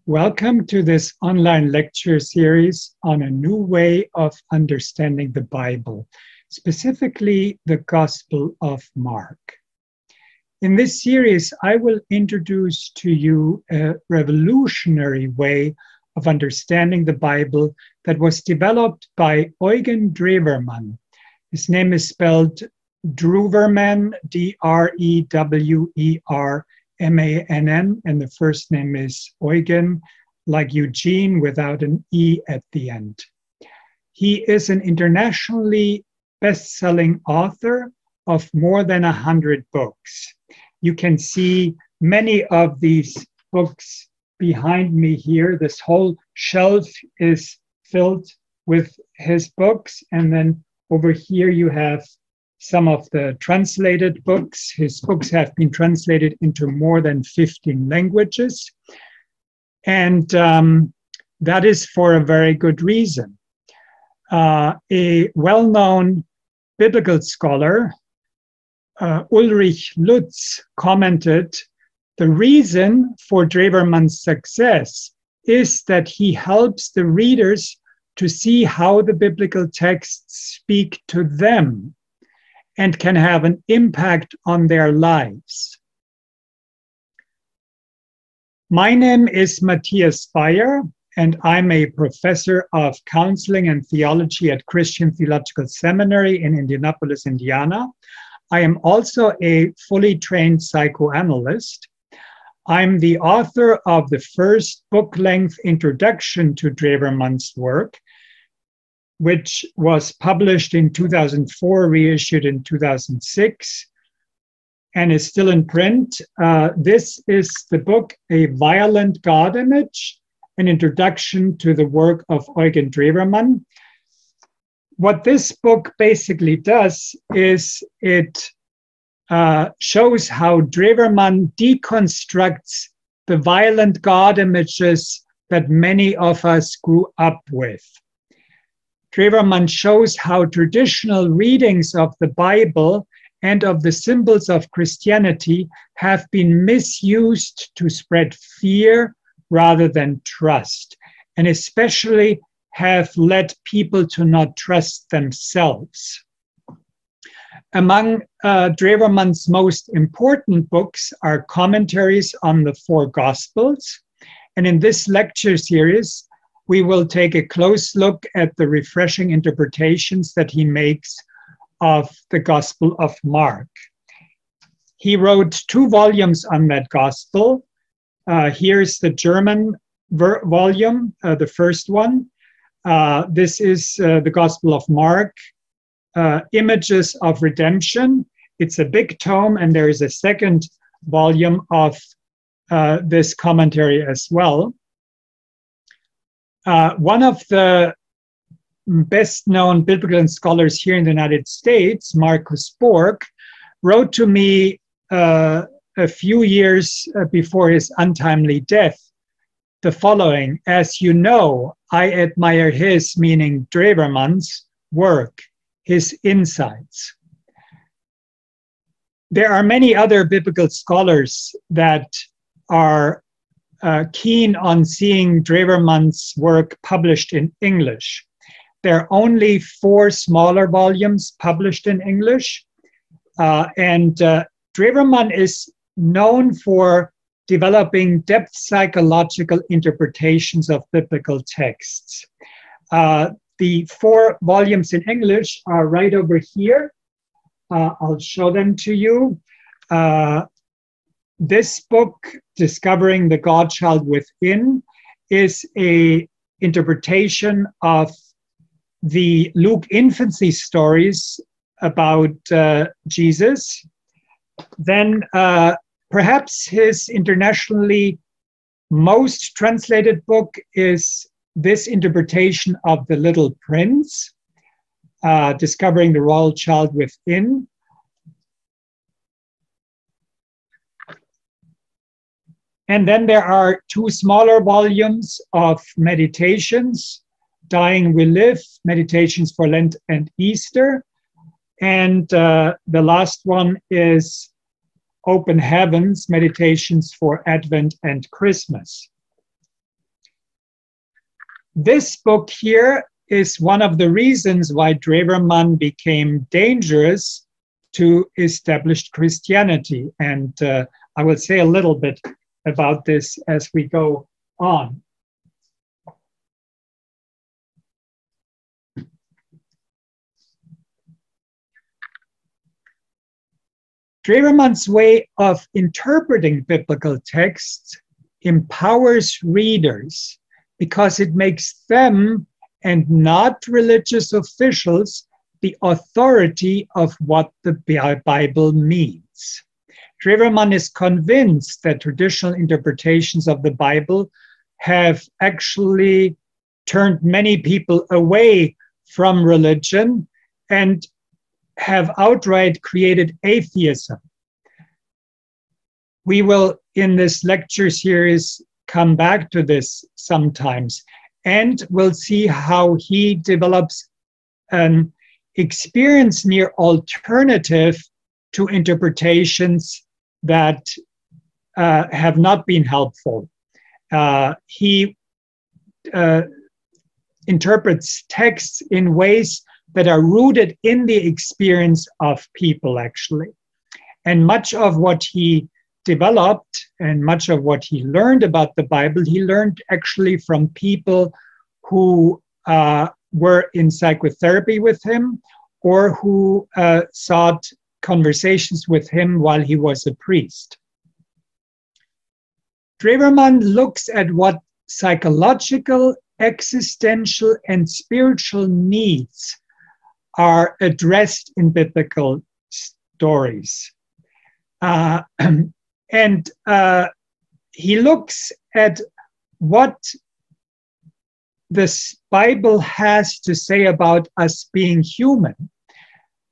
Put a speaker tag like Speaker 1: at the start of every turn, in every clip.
Speaker 1: Welcome to this online lecture series on a new way of understanding the Bible, specifically the Gospel of Mark. In this series, I will introduce to you a revolutionary way of understanding the Bible that was developed by Eugen Drewermann. His name is spelled Drewermann, D-R-E-W-E-R-M-A-N-N, and the first name is Eugen, like Eugene, without an E at the end. He is an internationally best-selling author of more than 100 books. You can see many of these books behind me here. This whole shelf is filled with his books, and then over here you have some of the translated books. His books have been translated into more than 15 languages. And that is for a very good reason. A well-known biblical scholar, Ulrich Lutz, commented, "The reason for Drewermann's success is that he helps the readers to see how the biblical texts speak to them and can have an impact on their lives." My name is Matthias Beier, and I'm a professor of counseling and theology at Christian Theological Seminary in Indianapolis, Indiana. I am also a fully trained psychoanalyst. I'm the author of the first book-length introduction to Drewermann's work, which was published in 2004, reissued in 2006, and is still in print. This is the book, A Violent God Image, an introduction to the work of Eugen Drewermann. What this book basically does is it shows how Drewermann deconstructs the violent God images that many of us grew up with. Drewermann shows how traditional readings of the Bible and of the symbols of Christianity have been misused to spread fear rather than trust, and especially have led people to not trust themselves. Among Drewermann's most important books are commentaries on the four Gospels, and in this lecture series, we will take a close look at the refreshing interpretations that he makes of the Gospel of Mark. He wrote 2 volumes on that Gospel. Here's the German volume, the first one. This is the Gospel of Mark, Images of Redemption. It's a big tome, and there is a second volume of this commentary as well. One of the best-known biblical scholars here in the United States, Marcus Borg, wrote to me a few years before his untimely death the following: "As you know, I admire his," meaning Drewermann's, "work, his insights." There are many other biblical scholars that are keen on seeing Drewermann's work published in English. There are only 4 smaller volumes published in English, and Drewermann is known for developing depth psychological interpretations of biblical texts. The 4 volumes in English are right over here. I'll show them to you. This book, Discovering the Godchild Within, is an interpretation of the Luke infancy stories about Jesus. Then perhaps his internationally most translated book is this interpretation of The Little Prince, Discovering the Royal Child Within. And then there are 2 smaller volumes of meditations, Dying We Live, Meditations for Lent and Easter. And the last one is Open Heavens, Meditations for Advent and Christmas. This book here is one of the reasons why Drewermann became dangerous to established Christianity. And I will say a little bit about this as we go on. Drewermann's way of interpreting biblical texts empowers readers because it makes them, and not religious officials, the authority of what the Bible means. Drewermann is convinced that traditional interpretations of the Bible have actually turned many people away from religion and have outright created atheism. We will, in this lecture series, come back to this sometimes, and we'll see how he develops an experience near alternative to interpretations that have not been helpful. He interprets texts in ways that are rooted in the experience of people, actually. And much of what he developed and much of what he learned about the Bible, he learned actually from people who were in psychotherapy with him or who sought conversations with him while he was a priest. Drewermann looks at what psychological, existential, and spiritual needs are addressed in biblical stories. And he looks at what this Bible has to say about us being human.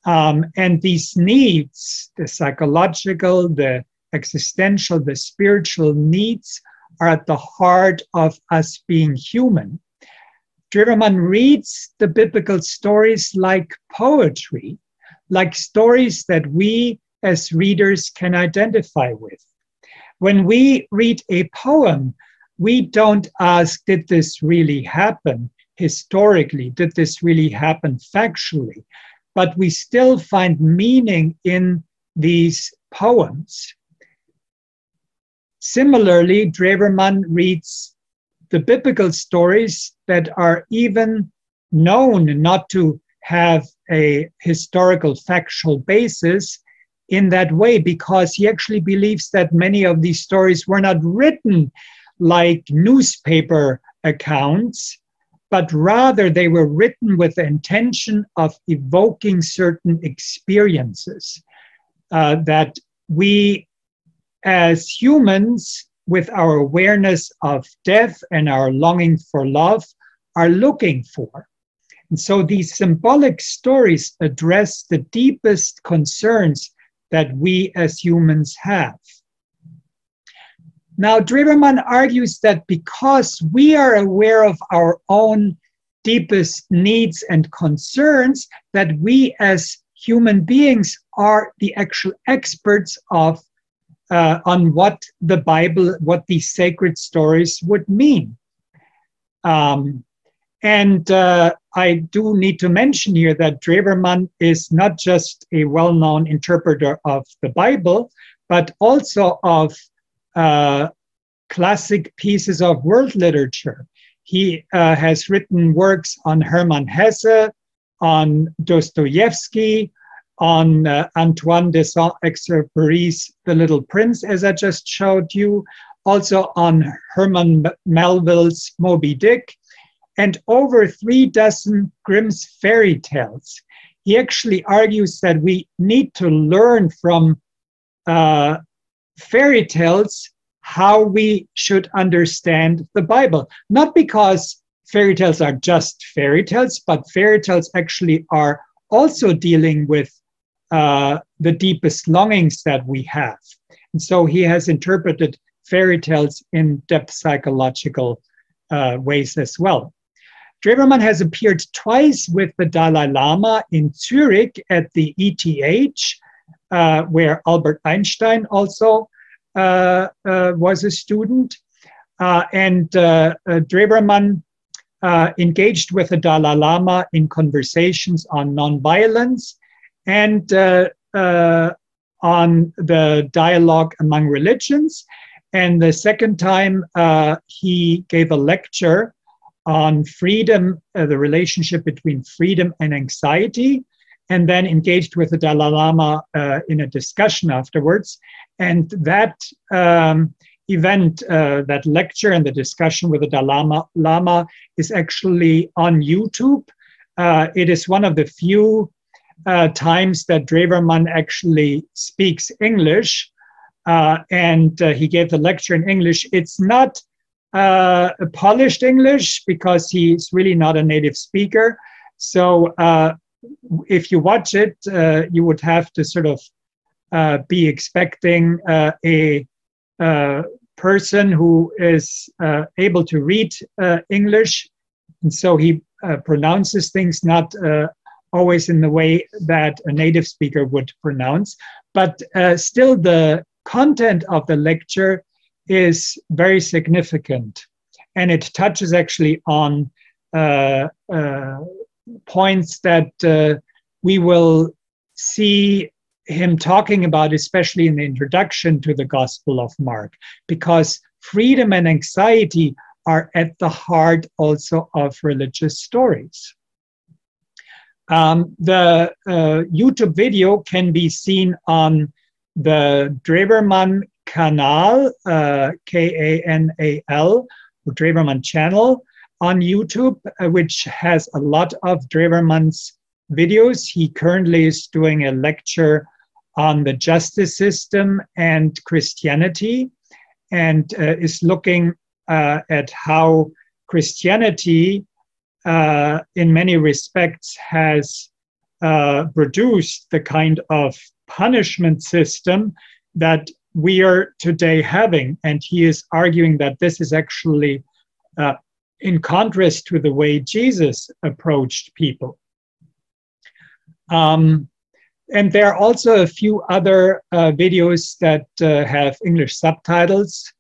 Speaker 1: And these needs, the psychological, the existential, the spiritual needs, are at the heart of us being human. Drewermann reads the biblical stories like poetry, like stories that we as readers can identify with. When we read a poem, we don't ask, did this really happen historically? Did this really happen factually? But we still find meaning in these poems. Similarly, Drewermann reads the biblical stories that are even known not to have a historical factual basis in that way, because he actually believes that many of these stories were not written like newspaper accounts, but rather they were written with the intention of evoking certain experiences that we as humans, with our awareness of death and our longing for love, are looking for. And so these symbolic stories address the deepest concerns that we as humans have. Now, Drewermann argues that because we are aware of our own deepest needs and concerns, that we as human beings are the actual experts of on what the Bible, what these sacred stories would mean. I do need to mention here that Drewermann is not just a well-known interpreter of the Bible, but also of classic pieces of world literature. He has written works on Hermann Hesse, on Dostoevsky, on Antoine de Saint-Exupéry's The Little Prince, as I just showed you, also on Herman Melville's Moby Dick, and over 36 Grimm's fairy tales. He actually argues that we need to learn from fairy tales how we should understand the Bible. Not because fairy tales are just fairy tales, but fairy tales actually are also dealing with the deepest longings that we have. And so he has interpreted fairy tales in depth psychological ways as well. Drewermann has appeared twice with the Dalai Lama in Zurich at the ETH, where Albert Einstein also was a student. Drewermann engaged with the Dalai Lama in conversations on nonviolence and on the dialogue among religions. And the second time, he gave a lecture on freedom, the relationship between freedom and anxiety, and then engaged with the Dalai Lama in a discussion afterwards. And that event, that lecture and the discussion with the Dalai Lama is actually on YouTube. It is one of the few times that Drewermann actually speaks English, and he gave the lecture in English. It's not a polished English because he's really not a native speaker. So if you watch it, you would have to sort of be expecting a person who is able to read English. And so he pronounces things not always in the way that a native speaker would pronounce. But still, the content of the lecture is very significant. And it touches actually on points that we will see him talking about, especially in the introduction to the Gospel of Mark, because freedom and anxiety are at the heart also of religious stories. The YouTube video can be seen on the Drewermann Kanal, K-A-N-A-L, Drewermann channel on YouTube, which has a lot of Drewermann's videos. He currently is doing a lecture on the justice system and Christianity, and is looking at how Christianity, in many respects, has produced the kind of punishment system that we are today having. And he is arguing that this is actually in contrast to the way Jesus approached people. And there are also a few other videos that have English subtitles.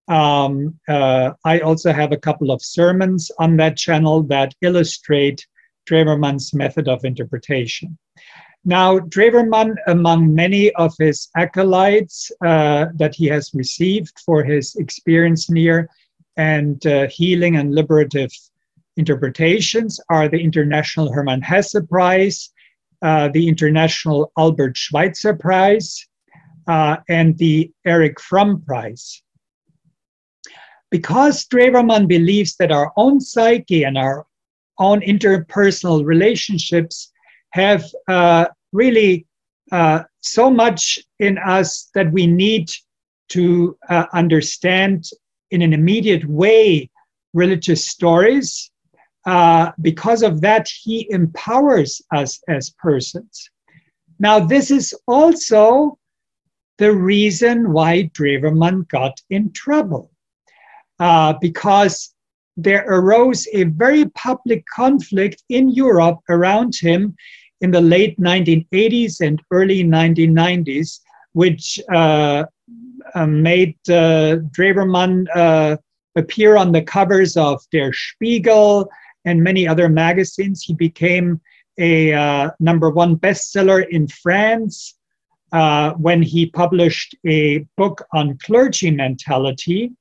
Speaker 1: I also have a couple of sermons on that channel that illustrate Drewermann's method of interpretation. Now, Drewermann, among many of his accolades that he has received for his experience near and healing and liberative interpretations, are the International Hermann Hesse Prize, the International Albert Schweitzer Prize, and the Erich Fromm Prize. Because Drewermann believes that our own psyche and our own interpersonal relationships have really so much in us that we need to understand in an immediate way religious stories. Because of that, he empowers us as persons. Now, this is also the reason why Drewermann got in trouble, because there arose a very public conflict in Europe around him in the late 1980s and early 1990s, which made Drewermann appear on the covers of Der Spiegel and many other magazines. He became a #1 bestseller in France when he published a book on clergy mentality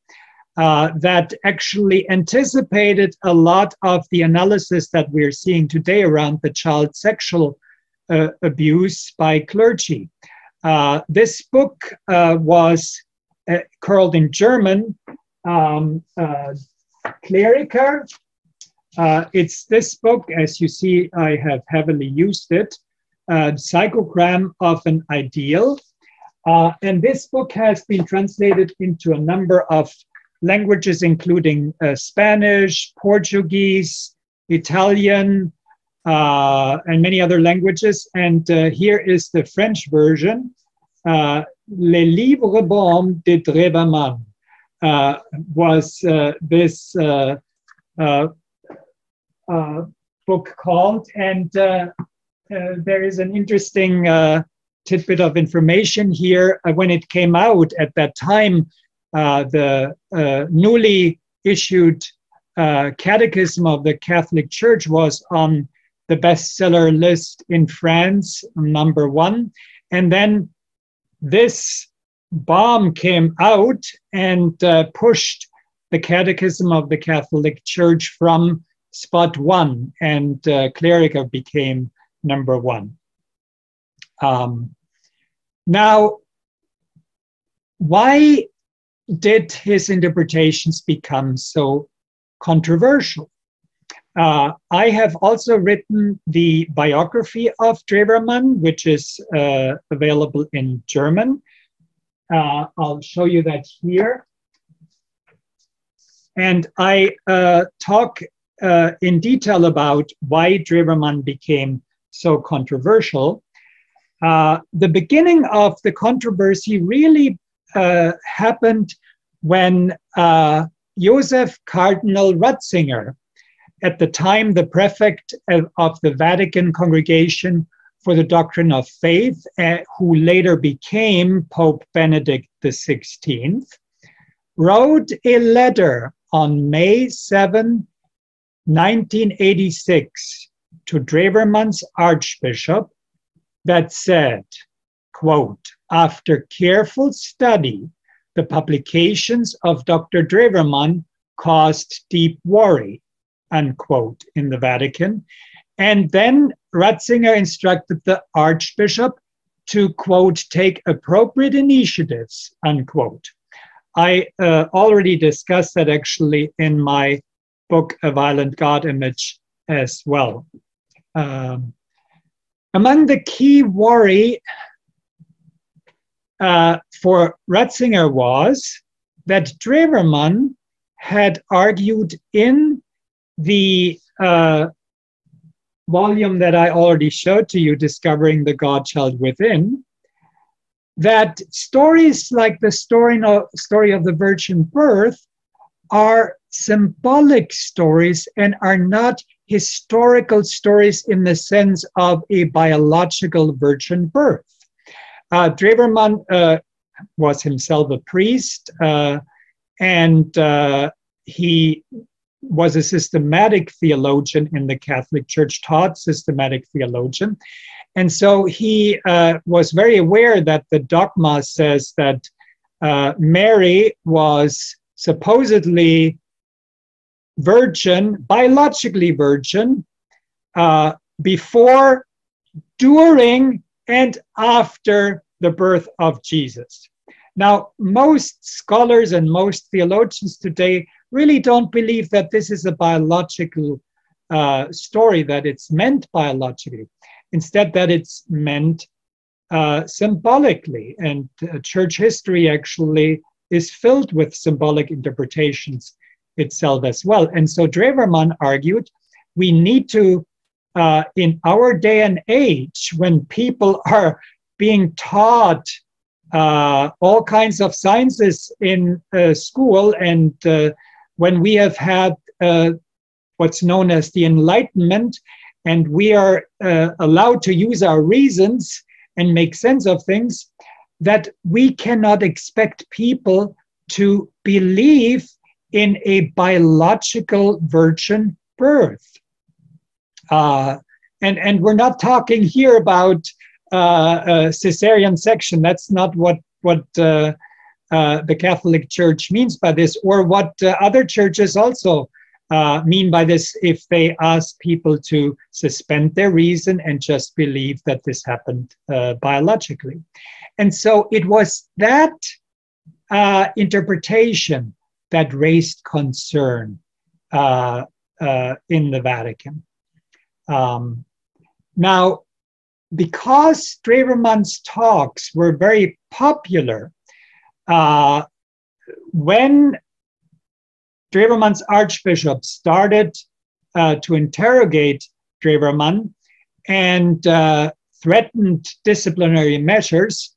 Speaker 1: that actually anticipated a lot of the analysis that we're seeing today around the child sexual abuse by clergy. This book was called in German Kleriker. It's this book, as you see, I have heavily used it, Psychogram of an Ideal. And this book has been translated into a number of languages, including Spanish, Portuguese, Italian, and many other languages. And here is the French version, Les Livres Baumes de Drewermann, was this book called. And there is an interesting tidbit of information here. When it came out at that time, the newly issued Catechism of the Catholic Church was on the bestseller list in France, #1. And then this bomb came out and pushed the Catechism of the Catholic Church from spot 1, and Clerica became #1. Now, why did his interpretations become so controversial? I have also written the biography of Drewermann, which is available in German. I'll show you that here. And I talk in detail about why Drewermann became so controversial. The beginning of the controversy really happened when Joseph Cardinal Ratzinger, at the time the prefect of the Vatican Congregation for the Doctrine of Faith, who later became Pope Benedict XVI, wrote a letter on May 7, 1986, to Drewermann's Archbishop that said, quote, "After careful study, the publications of Dr. Drewermann caused deep worry," unquote, in the Vatican. And then Ratzinger instructed the Archbishop to, quote, "take appropriate initiatives," unquote. I already discussed that actually in my book, A Violent God Image, as well. Among the key worry for Ratzinger was that Drewermann had argued in the volume that I already showed to you, Discovering the God-Child Within, that stories like the story of the virgin birth are symbolic stories and are not historical stories in the sense of a biological virgin birth. Drewermann was himself a priest, and he was a systematic theologian in the Catholic Church, taught systematic theologian. And so he was very aware that the dogma says that Mary was supposedly virgin, biologically virgin, before, during, and after the birth of Jesus. Now, most scholars and most theologians today really don't believe that this is a biological story, that it's meant biologically. Instead, that it's meant symbolically. And church history actually is filled with symbolic interpretations itself as well. And so Drewermann argued, we need to, in our day and age, when people are being taught all kinds of sciences in school, and when we have had what's known as the Enlightenment, and we are allowed to use our reasons and make sense of things, that we cannot expect people to believe in a biological virgin birth. And we're not talking here about cesarean section. That's not what the Catholic Church means by this, or what other churches also mean by this, if they ask people to suspend their reason and just believe that this happened biologically. And so it was that interpretation that raised concern in the Vatican. Now, because Drewermann's talks were very popular, when Drewermann's Archbishop started to interrogate Drewermann and threatened disciplinary measures,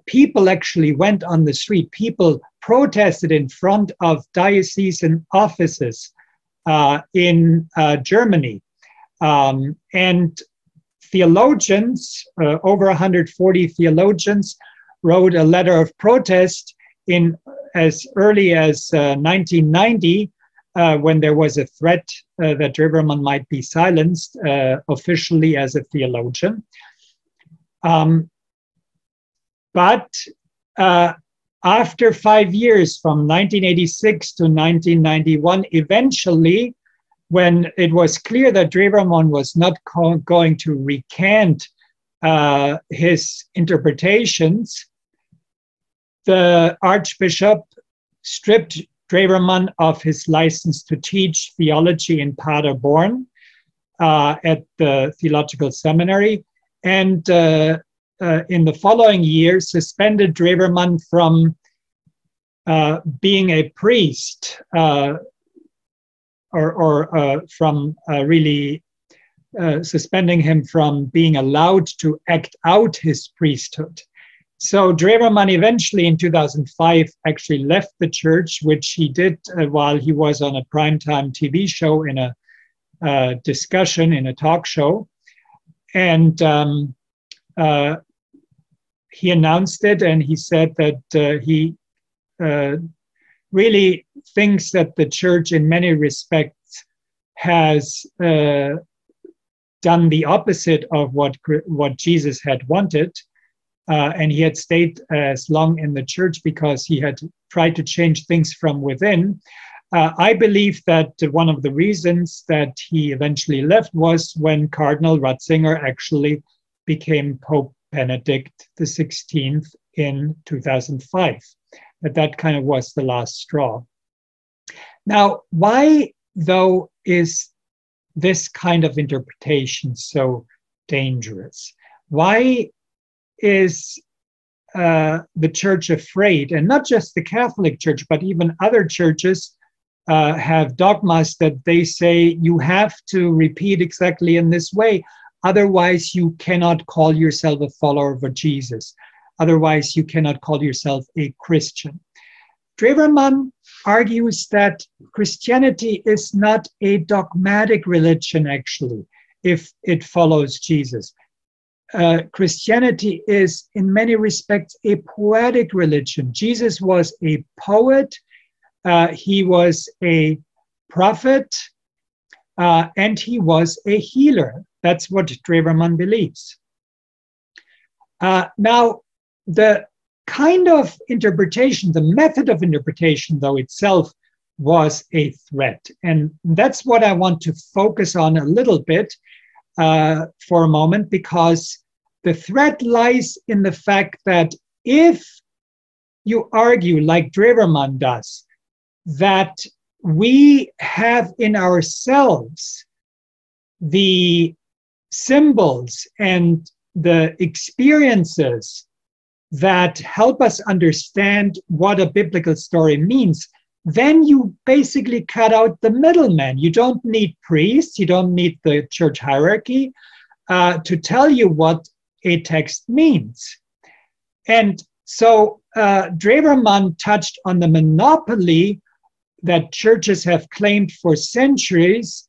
Speaker 1: people actually went on the street. People protested in front of diocesan offices in Germany. And theologians, over 140 theologians, wrote a letter of protest in as early as 1990, when there was a threat that Drewermann might be silenced officially as a theologian. But after 5 years, from 1986 to 1991, eventually, when it was clear that Drewermann was not going to recant his interpretations, the Archbishop stripped Drewermann of his license to teach theology in Paderborn at the Theological Seminary, and in the following year suspended Drewermann from being a priest, or from really suspending him from being allowed to act out his priesthood. So Drewermann eventually in 2005 actually left the church, which he did while he was on a primetime TV show in a discussion, in a talk show. And he announced it, and he said that he really thinks that the church in many respects has done the opposite of what Jesus had wanted. And he had stayed as long in the church because he had tried to change things from within. I believe that one of the reasons that he eventually left was when Cardinal Ratzinger actually became Pope Benedict XVI in 2005. That kind of was the last straw. Now, why, though, is this kind of interpretation so dangerous? Why is the church afraid? And not just the Catholic Church, but even other churches have dogmas that they say you have to repeat exactly in this way. Otherwise, you cannot call yourself a follower of Jesus. Otherwise, you cannot call yourself a Christian. Drewermann argues that Christianity is not a dogmatic religion, actually, if it follows Jesus. Christianity is, in many respects, a poetic religion. Jesus was a poet, he was a prophet, and he was a healer. That's what Drewermann believes. Now, the kind of interpretation, the method of interpretation, though, itself was a threat. And that's what I want to focus on a little bit for a moment, because the threat lies in the fact that if you argue, like Drewermann does, that we have in ourselves the symbols and the experiences that help us understand what a biblical story means, then you basically cut out the middleman. You don't need priests, you don't need the church hierarchy to tell you what a text means. And so Drewermann touched on the monopoly that churches have claimed for centuries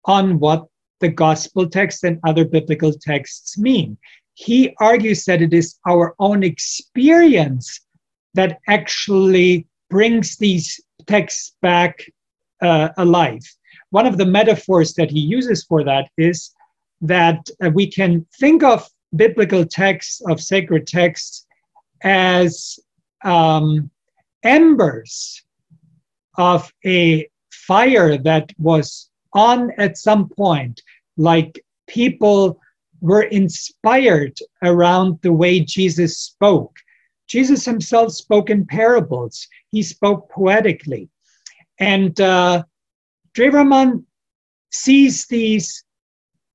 Speaker 1: on what the gospel text and other biblical texts mean. He argues that it is our own experience that actually brings these texts back alive. One of the metaphors that he uses for that is that we can think of biblical texts, of sacred texts, as embers of a fire that was on at some point, like people were inspired around the way Jesus spoke. Jesus himself spoke in parables. He spoke poetically. And Drewermann sees these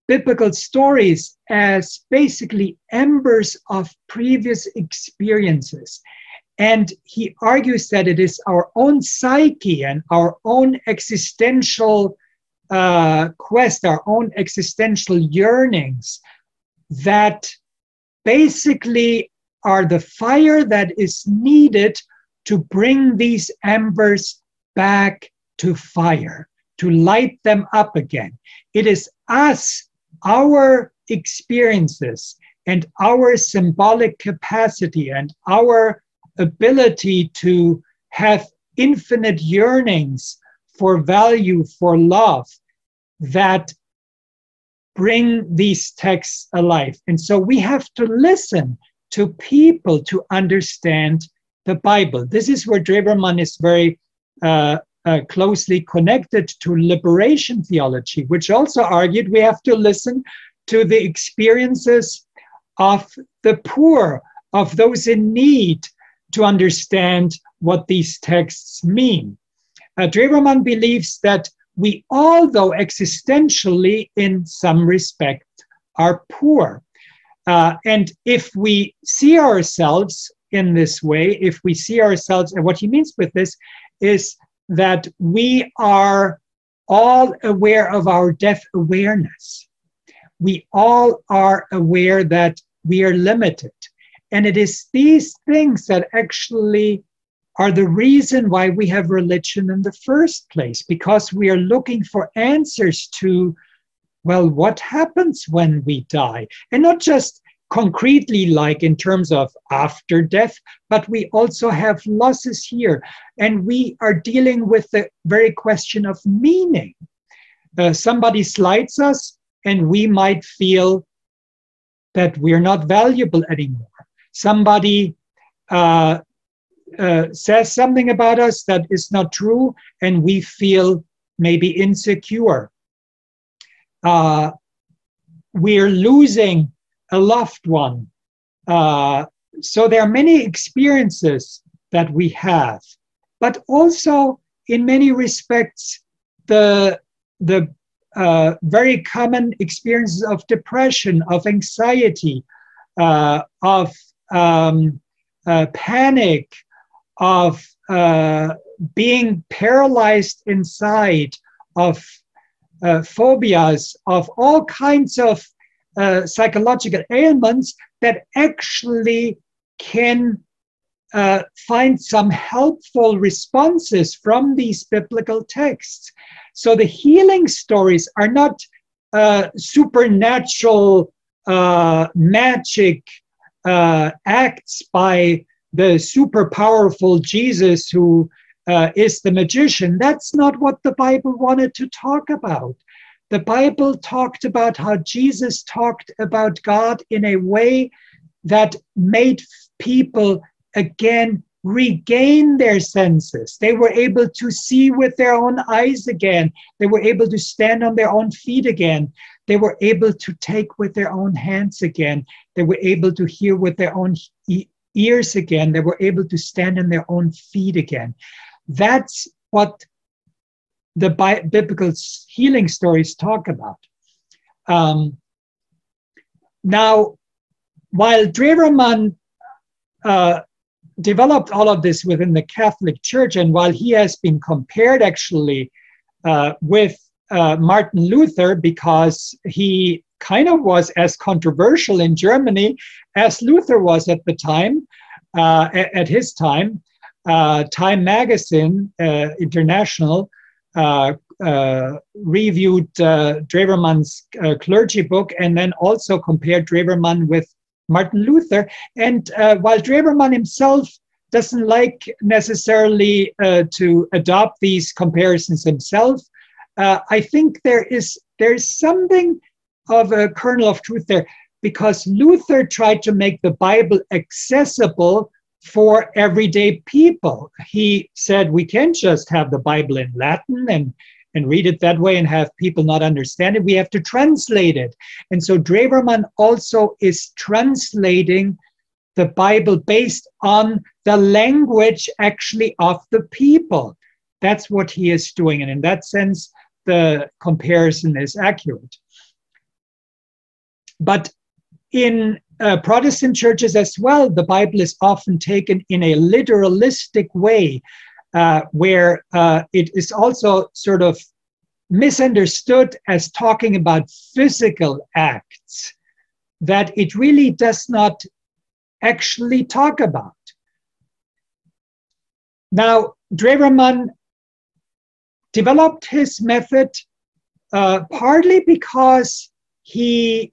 Speaker 1: biblical stories as basically embers of previous experiences. And he argues that it is our own psyche and our own existential quest, our own existential yearnings that basically are the fire that is needed to bring these embers back to fire, to light them up again. It is us, our experiences, and our symbolic capacity and our ability to have infinite yearnings for value, for love, that bring these texts alive. And so we have to listen to people to understand the Bible. This is where Drewermann is very closely connected to liberation theology, which also argued we have to listen to the experiences of the poor, of those in need, to understand what these texts mean. Drewermann believes that we all, though existentially, in some respect, are poor. And if we see ourselves in this way, if we see ourselves, and what he means with this is that we are all aware of our death awareness. We all are aware that we are limited. And it is these things that actually are the reason why we have religion in the first place, because we are looking for answers to, well, what happens when we die? And not just concretely, like in terms of after death, but we also have losses here. And we are dealing with the very question of meaning. Somebody slights us, and we might feel that we're not valuable anymore. Somebody says something about us that is not true, and we feel maybe insecure. We're losing a loved one. So there are many experiences that we have, but also in many respects, the very common experiences of depression, of anxiety, of panic, of being paralyzed inside, of phobias, of all kinds of psychological ailments that actually can find some helpful responses from these biblical texts. So the healing stories are not supernatural magic acts by the super powerful Jesus who is the magician. That's not what the Bible wanted to talk about. The Bible talked about how Jesus talked about God in a way that made people again regain their senses. They were able to see with their own eyes again. They were able to stand on their own feet again. They were able to take with their own hands again. They were able to hear with their own ears again. They were able to stand on their own feet again. That's what the biblical healing stories talk about. Now, while Drewermann developed all of this within the Catholic Church, and while he has been compared actually with Martin Luther, because he kind of was as controversial in Germany as Luther was at the time, at his time. Time Magazine International reviewed Drewermann's clergy book, and then also compared Drewermann with Martin Luther. And while Drewermann himself doesn't like necessarily to adopt these comparisons himself, I think there's something of a kernel of truth there, because Luther tried to make the Bible accessible for everyday people. He said we can't just have the Bible in Latin and read it that way and have people not understand it. We have to translate it. And so Drewermann also is translating the Bible based on the language actually of the people. That's what he is doing. And in that sense, the comparison is accurate. But in Protestant churches as well, the Bible is often taken in a literalistic way, where it is also sort of misunderstood as talking about physical acts that it really does not actually talk about. Now, Drewermann developed his method partly because he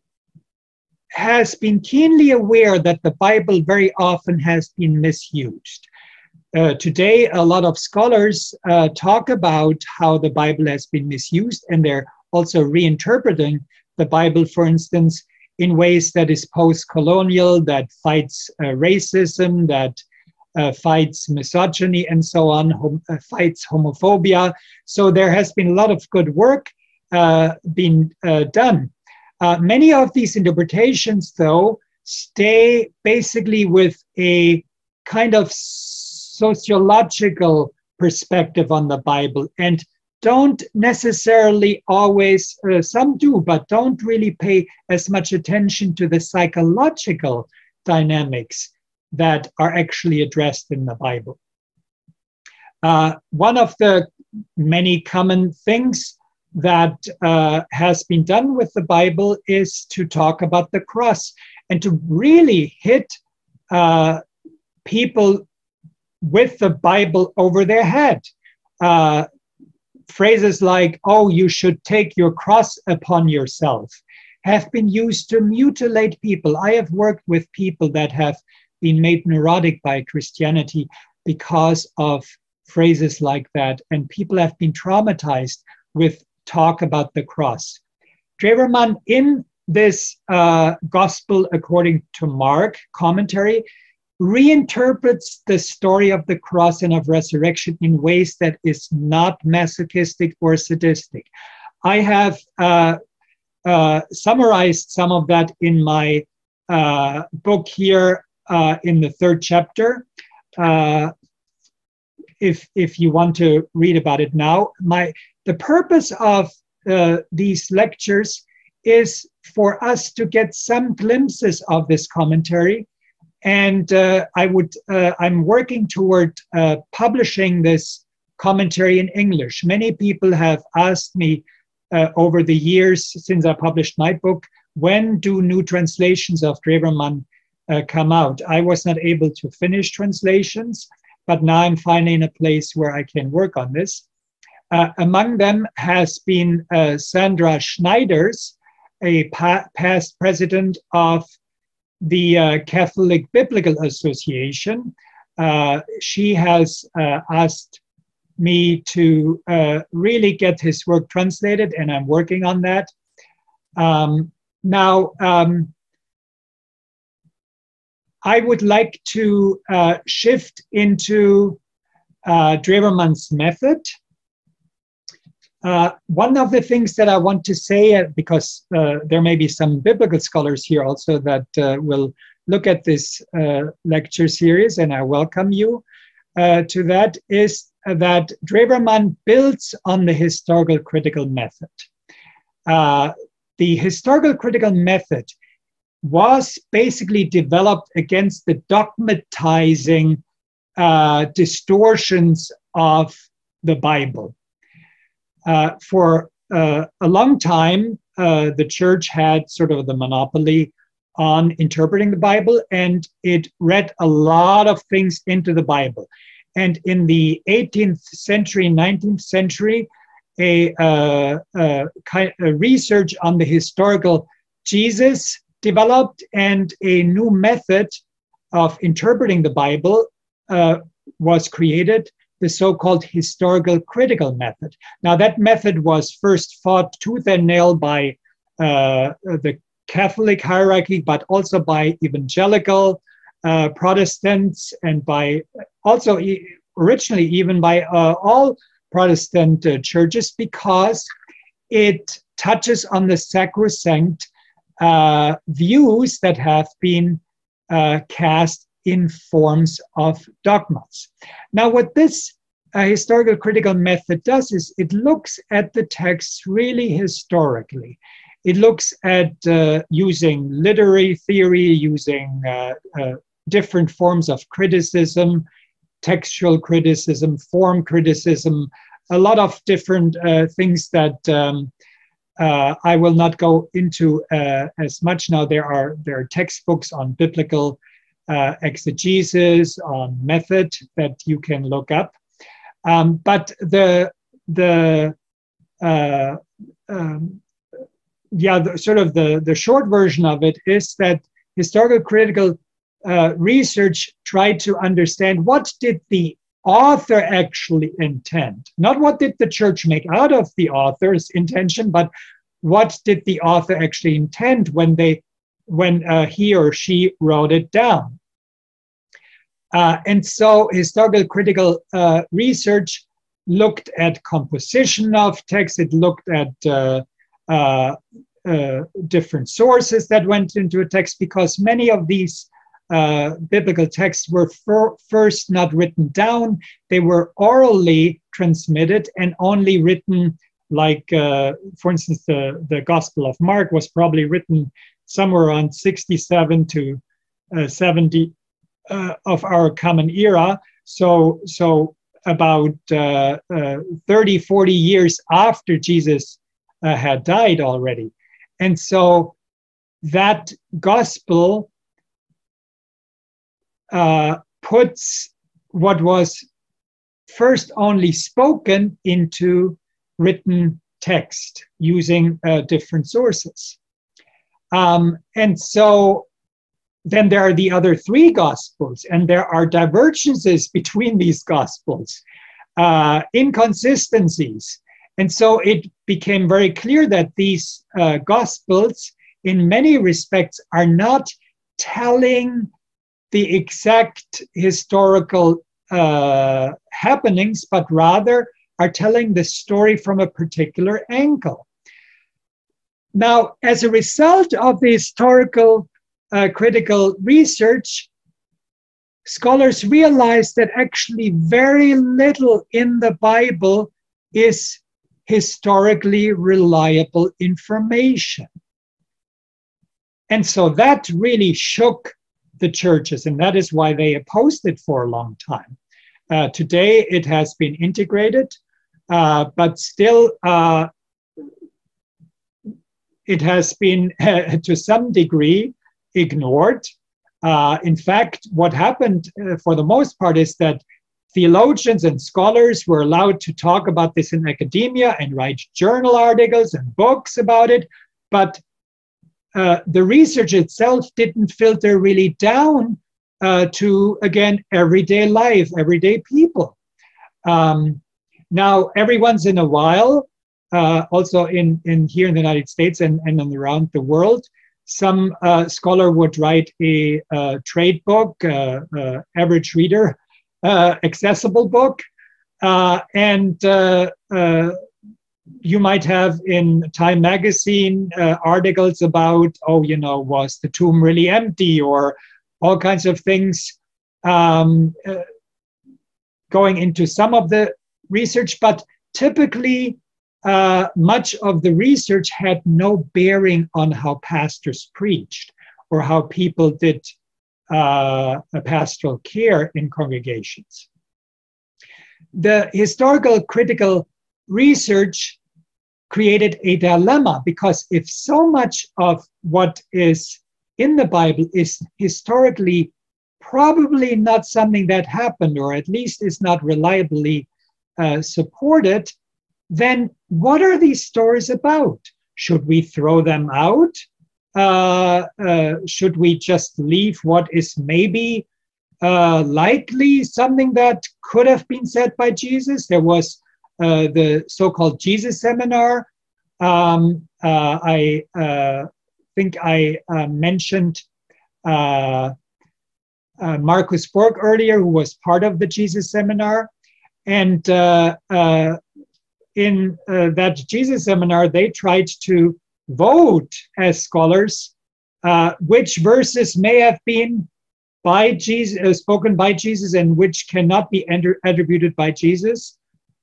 Speaker 1: has been keenly aware that the Bible very often has been misused. today, a lot of scholars talk about how the Bible has been misused, and they're also reinterpreting the Bible, for instance, in ways that is post-colonial, that fights racism, that fights misogyny, and so on, fights homophobia. So there has been a lot of good work being done. Many of these interpretations, though, stay basically with a kind of sociological perspective on the Bible and don't necessarily always, some do, but don't really pay as much attention to the psychological dynamics that are actually addressed in the Bible. One of the many common things that has been done with the Bible is to talk about the cross and to really hit people with the Bible over their head. Phrases like, oh, you should take your cross upon yourself, have been used to mutilate people. I have worked with people that have been made neurotic by Christianity because of phrases like that, and people have been traumatized with talk about the cross. Drewermann, in this Gospel according to Mark commentary, reinterprets the story of the cross and of resurrection in ways that is not masochistic or sadistic. I have summarized some of that in my book here in the 3rd chapter. If you want to read about it now, the purpose of these lectures is for us to get some glimpses of this commentary. And I'm working toward publishing this commentary in English. Many people have asked me over the years since I published my book, when do new translations of Drewermann come out? I was not able to finish translations, but now I'm finally in a place where I can work on this. Among them has been Sandra Schneiders, a past president of the Catholic Biblical Association. She has asked me to really get his work translated, and I'm working on that. Now, I would like to shift into Drewermann's method. One of the things that I want to say, because there may be some biblical scholars here also that will look at this lecture series, and I welcome you to that, is that Drewermann builds on the historical critical method. The historical critical method was basically developed against the dogmatizing distortions of the Bible. For a long time, the church had sort of the monopoly on interpreting the Bible, and it read a lot of things into the Bible. And in the 18th century, 19th century, a research on the historical Jesus developed, and a new method of interpreting the Bible was created, the so-called historical critical method. Now, that method was first fought tooth and nail by the Catholic hierarchy, but also by evangelical Protestants, and by also originally even by all Protestant churches, because it touches on the sacrosanct views that have been cast in forms of dogmas. Now, what this historical critical method does is it looks at the texts really historically. It looks at using literary theory, using different forms of criticism, textual criticism, form criticism, a lot of different things that I will not go into as much now. There are textbooks on biblical exegesis, on method that you can look up. But the short version of it is that historical critical research tried to understand what did the author actually intend? Not what did the church make out of the author's intention, but what did the author actually intend when he or she wrote it down? And so historical critical research looked at composition of text. It looked at different sources that went into a text, because many of these biblical texts were first not written down. They were orally transmitted and only written, like, for instance, the Gospel of Mark was probably written somewhere around 67 to 70 of our common era. So about 30, 40 years after Jesus had died already. And so that gospel puts what was first only spoken into written text using different sources. And so then there are the other three gospels, and there are divergences between these gospels, inconsistencies. And so it became very clear that these gospels, in many respects, are not telling the exact historical happenings, but rather are telling the story from a particular angle. Now, as a result of the historical critical research, scholars realized that actually very little in the Bible is historically reliable information. And so that really shook the churches, and that is why they opposed it for a long time. Today it has been integrated, but still it has been to some degree ignored. In fact, what happened for the most part is that theologians and scholars were allowed to talk about this in academia and write journal articles and books about it, but the research itself didn't filter really down to, again, everyday life, everyday people. Now, every once in a while, also in here in the United States and around the world, some scholar would write a trade book, average reader, accessible book, and you might have in Time magazine articles about, oh, you know, was the tomb really empty, or all kinds of things going into some of the research, but typically much of the research had no bearing on how pastors preached or how people did pastoral care in congregations. The historical critical research created a dilemma, because if so much of what is in the Bible is historically probably not something that happened, or at least is not reliably supported, then what are these stories about? Should we throw them out? Should we just leave what is maybe likely something that could have been said by Jesus? There was the so-called Jesus seminar. I think I mentioned Marcus Borg earlier, who was part of the Jesus seminar. And in that Jesus seminar, they tried to vote as scholars which verses may have been by Jesus, spoken by Jesus, and which cannot be attributed by Jesus.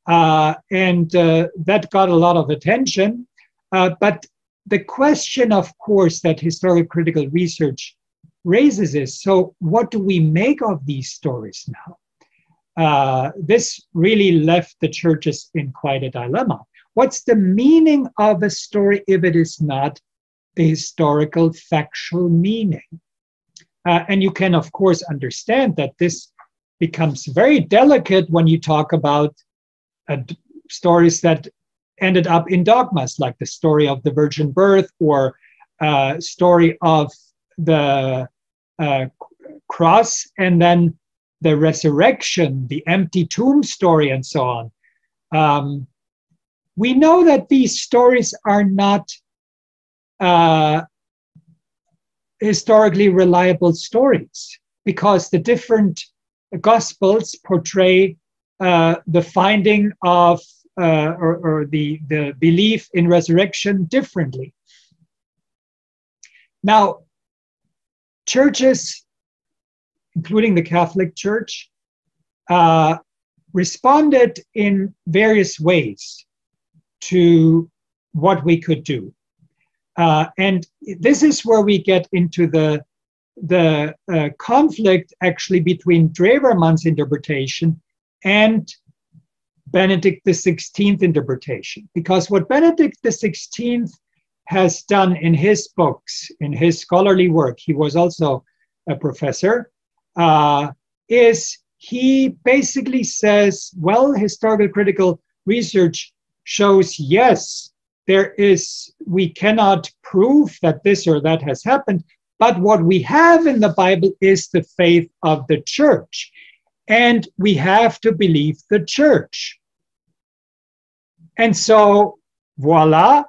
Speaker 1: And that got a lot of attention. But the question, of course, that historical critical research raises is, so what do we make of these stories now? This really left the churches in quite a dilemma. What's the meaning of a story if it is not the historical factual meaning? And you can, of course, understand that this becomes very delicate when you talk about stories that ended up in dogmas, like the story of the virgin birth, or story of the cross, and then the resurrection, the empty tomb story, and so on, we know that these stories are not historically reliable stories, because the different Gospels portray the finding of or the belief in resurrection differently. Now, churches, including the Catholic Church, responded in various ways to what we could do. And this is where we get into the conflict actually between Drewermann's interpretation and Benedict XVI interpretation. Because what Benedict XVI has done in his books, in his scholarly work, he was also a professor, is he basically says, well, historical critical research shows, yes, we cannot prove that this or that has happened, but what we have in the Bible is the faith of the church, and we have to believe the church. And so, voila,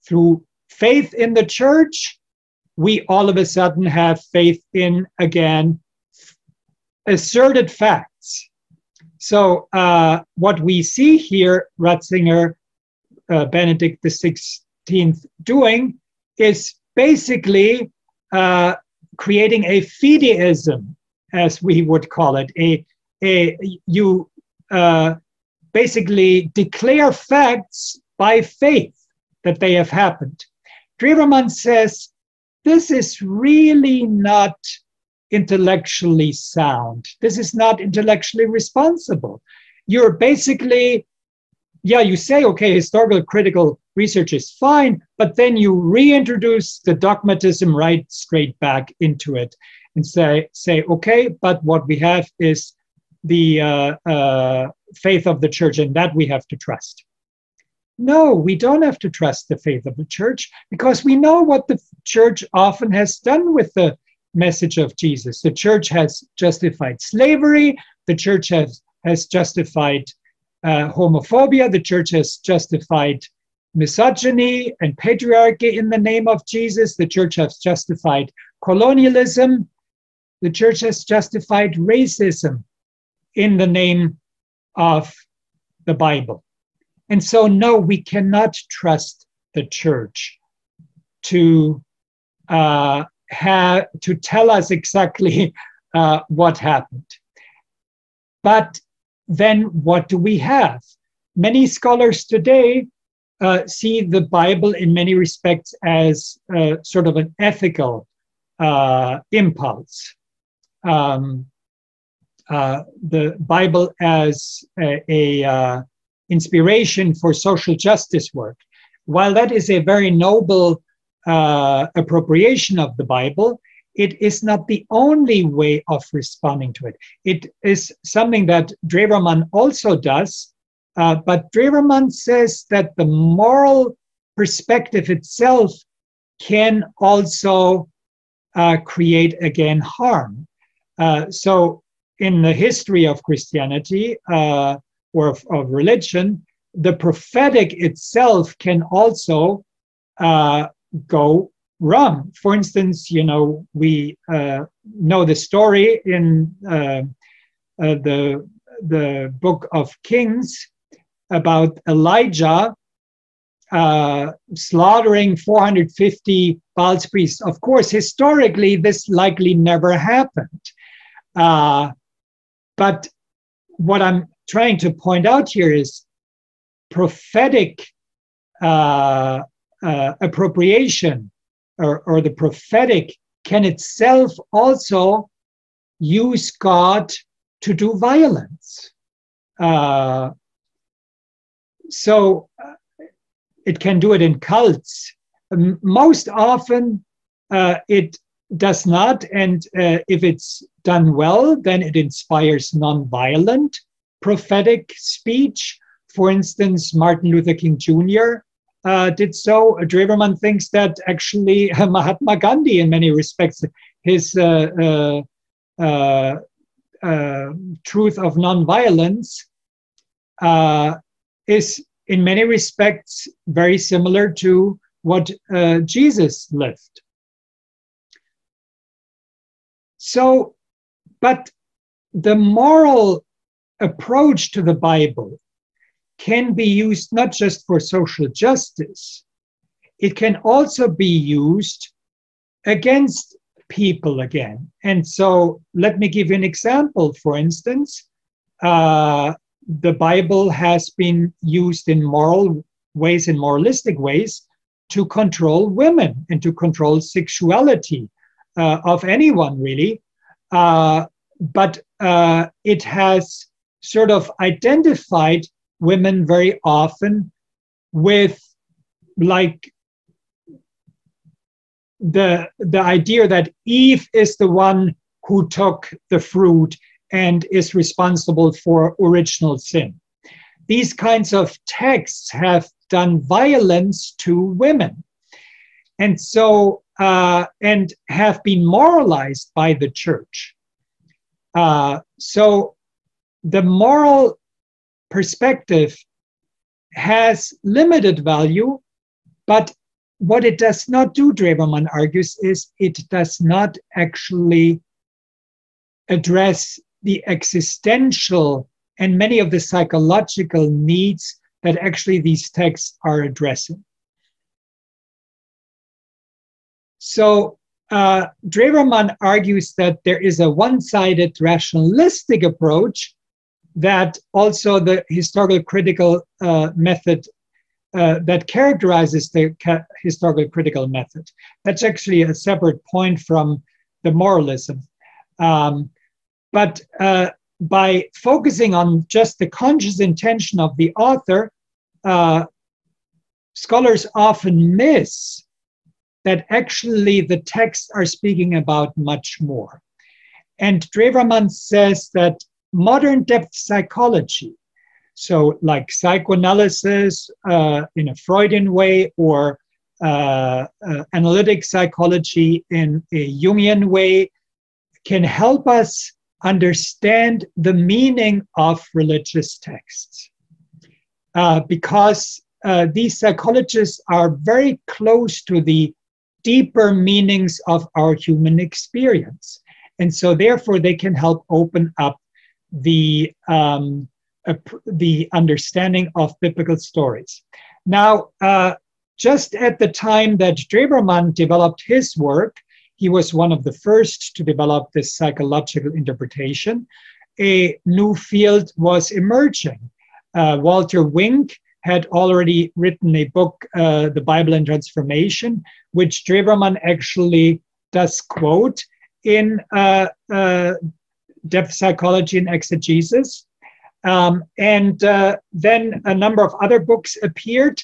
Speaker 1: through faith in the church, we all of a sudden have faith in, again, asserted facts. So what we see here, Ratzinger, Benedict XVI doing, is basically creating a fideism, as we would call it. You basically declare facts by faith that they have happened. Drewermann says, this is really not intellectually sound. This is not intellectually responsible. You're basically, yeah, you say, okay, historical critical research is fine, but then you reintroduce the dogmatism right straight back into it and say, okay, but what we have is the faith of the church, and that we have to trust. No, we don't have to trust the faith of the church, because we know what the church often has done with the message of Jesus. The church has justified slavery. The church has justified homophobia. The church has justified misogyny and patriarchy in the name of Jesus. The church has justified colonialism. The church has justified racism in the name of the Bible. And so, no, we cannot trust the church to tell us exactly what happened. But then what do we have? Many scholars today see the Bible in many respects as sort of an ethical impulse. The Bible as a inspiration for social justice work. While that is a very noble appropriation of the Bible, it is not the only way of responding to it. It is something that Drewermann also does, but Drewermann says that the moral perspective itself can also create, again, harm. So in the history of Christianity, or of religion, the prophetic itself can also go wrong. For instance, we know the story in the book of Kings about Elijah slaughtering 450 Baal's priests. Of course, historically, this likely never happened. But what I'm trying to point out here is prophetic appropriation or the prophetic can itself also use God to do violence. So it can do it in cults. Most often it does not, and if it's done well, then it inspires non-violent prophetic speech. For instance, Martin Luther King Jr. Did so. Drewermann thinks that actually Mahatma Gandhi, in many respects, his truth of nonviolence is in many respects very similar to what Jesus lived. So, but the moral approach to the Bible can be used not just for social justice, it can also be used against people again. And so let me give you an example. For instance, the Bible has been used in moral ways, in moralistic ways, to control women and to control sexuality of anyone, really. But it has sort of identified women very often with like the idea that Eve is the one who took the fruit and is responsible for original sin. These kinds of texts have done violence to women, and so and have been moralized by the church. So the moral perspective has limited value, but what it does not do, Drewermann argues, is it does not actually address the existential and many of the psychological needs that actually these texts are addressing. So Drewermann argues that there is a one-sided rationalistic approach that also the historical critical method that characterizes the historical critical method. That's actually a separate point from the moralism. But by focusing on just the conscious intention of the author, scholars often miss that actually the texts are speaking about much more. And Drewermann says that modern depth psychology, so like psychoanalysis in a Freudian way, or analytic psychology in a Jungian way, can help us understand the meaning of religious texts. Because these psychologists are very close to the deeper meanings of our human experience. And so therefore they can help open up the understanding of biblical stories. Now, just at the time that Drewermann developed his work, he was one of the first to develop this psychological interpretation. A new field was emerging. Walter Wink had already written a book, The Bible and Transformation, which Drewermann actually does quote in Depth Psychology and Exegesis. And then a number of other books appeared.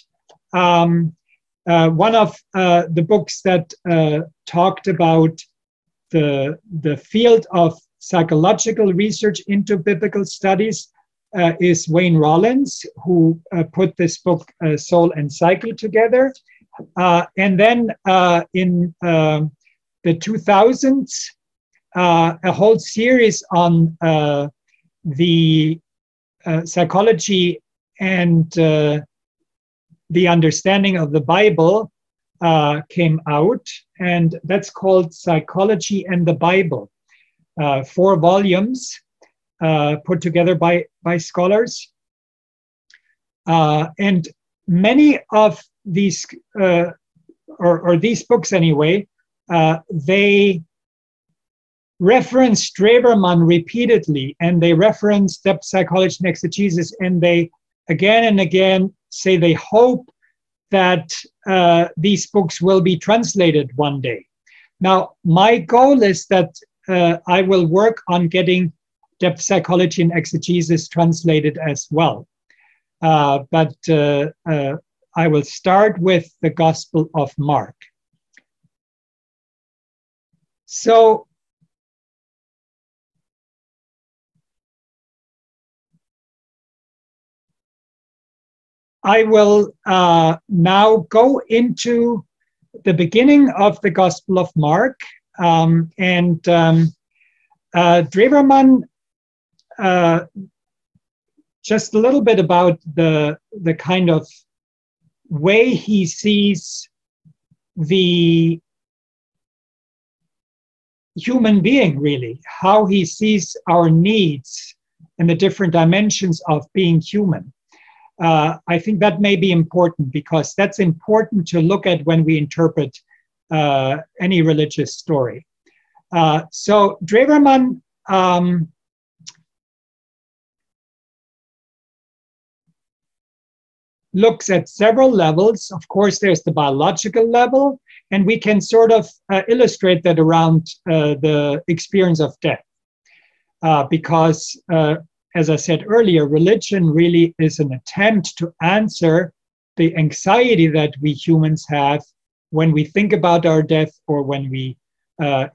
Speaker 1: One of the books that talked about the field of psychological research into biblical studies is Wayne Rollins, who put this book, Soul and Psyche, together. And then in the 2000s, a whole series on the psychology and the understanding of the Bible came out, and that's called Psychology and the Bible. 4 volumes put together by scholars. And many of these, or these books anyway, they reference Drewermann repeatedly, and they reference depth psychology and exegesis, and they again and again say they hope that these books will be translated one day. Now, my goal is that I will work on getting depth psychology and exegesis translated as well. But I will start with the Gospel of Mark. So, I will now go into the beginning of the Gospel of Mark. Drewermann just a little bit about the kind of way he sees the human being, really, how he sees our needs and the different dimensions of being human. I think that may be important, because that's important to look at when we interpret any religious story. So Drewermann looks at several levels. Of course, there's the biological level, and we can sort of illustrate that around the experience of death. Because, as I said earlier, religion really is an attempt to answer the anxiety that we humans have when we think about our death, or when we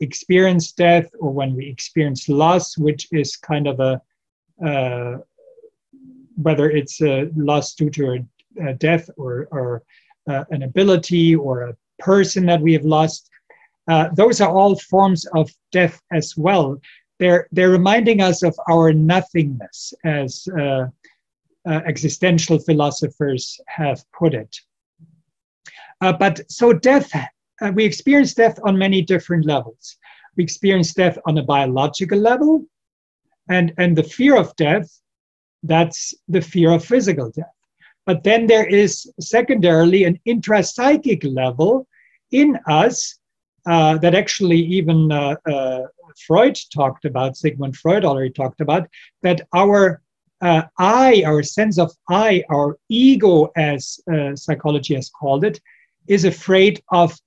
Speaker 1: experience death, or when we experience loss, which is kind of a, whether it's a loss due to a death, or an ability, or a person that we have lost. Those are all forms of death as well. They're reminding us of our nothingness, as existential philosophers have put it. But so death, we experience death on many different levels. We experience death on a biological level, and the fear of death, that's the fear of physical death. But then there is secondarily an intrapsychic level in us that actually even Freud talked about, Sigmund Freud already talked about, that our our sense of I, our ego, as psychology has called it, is afraid of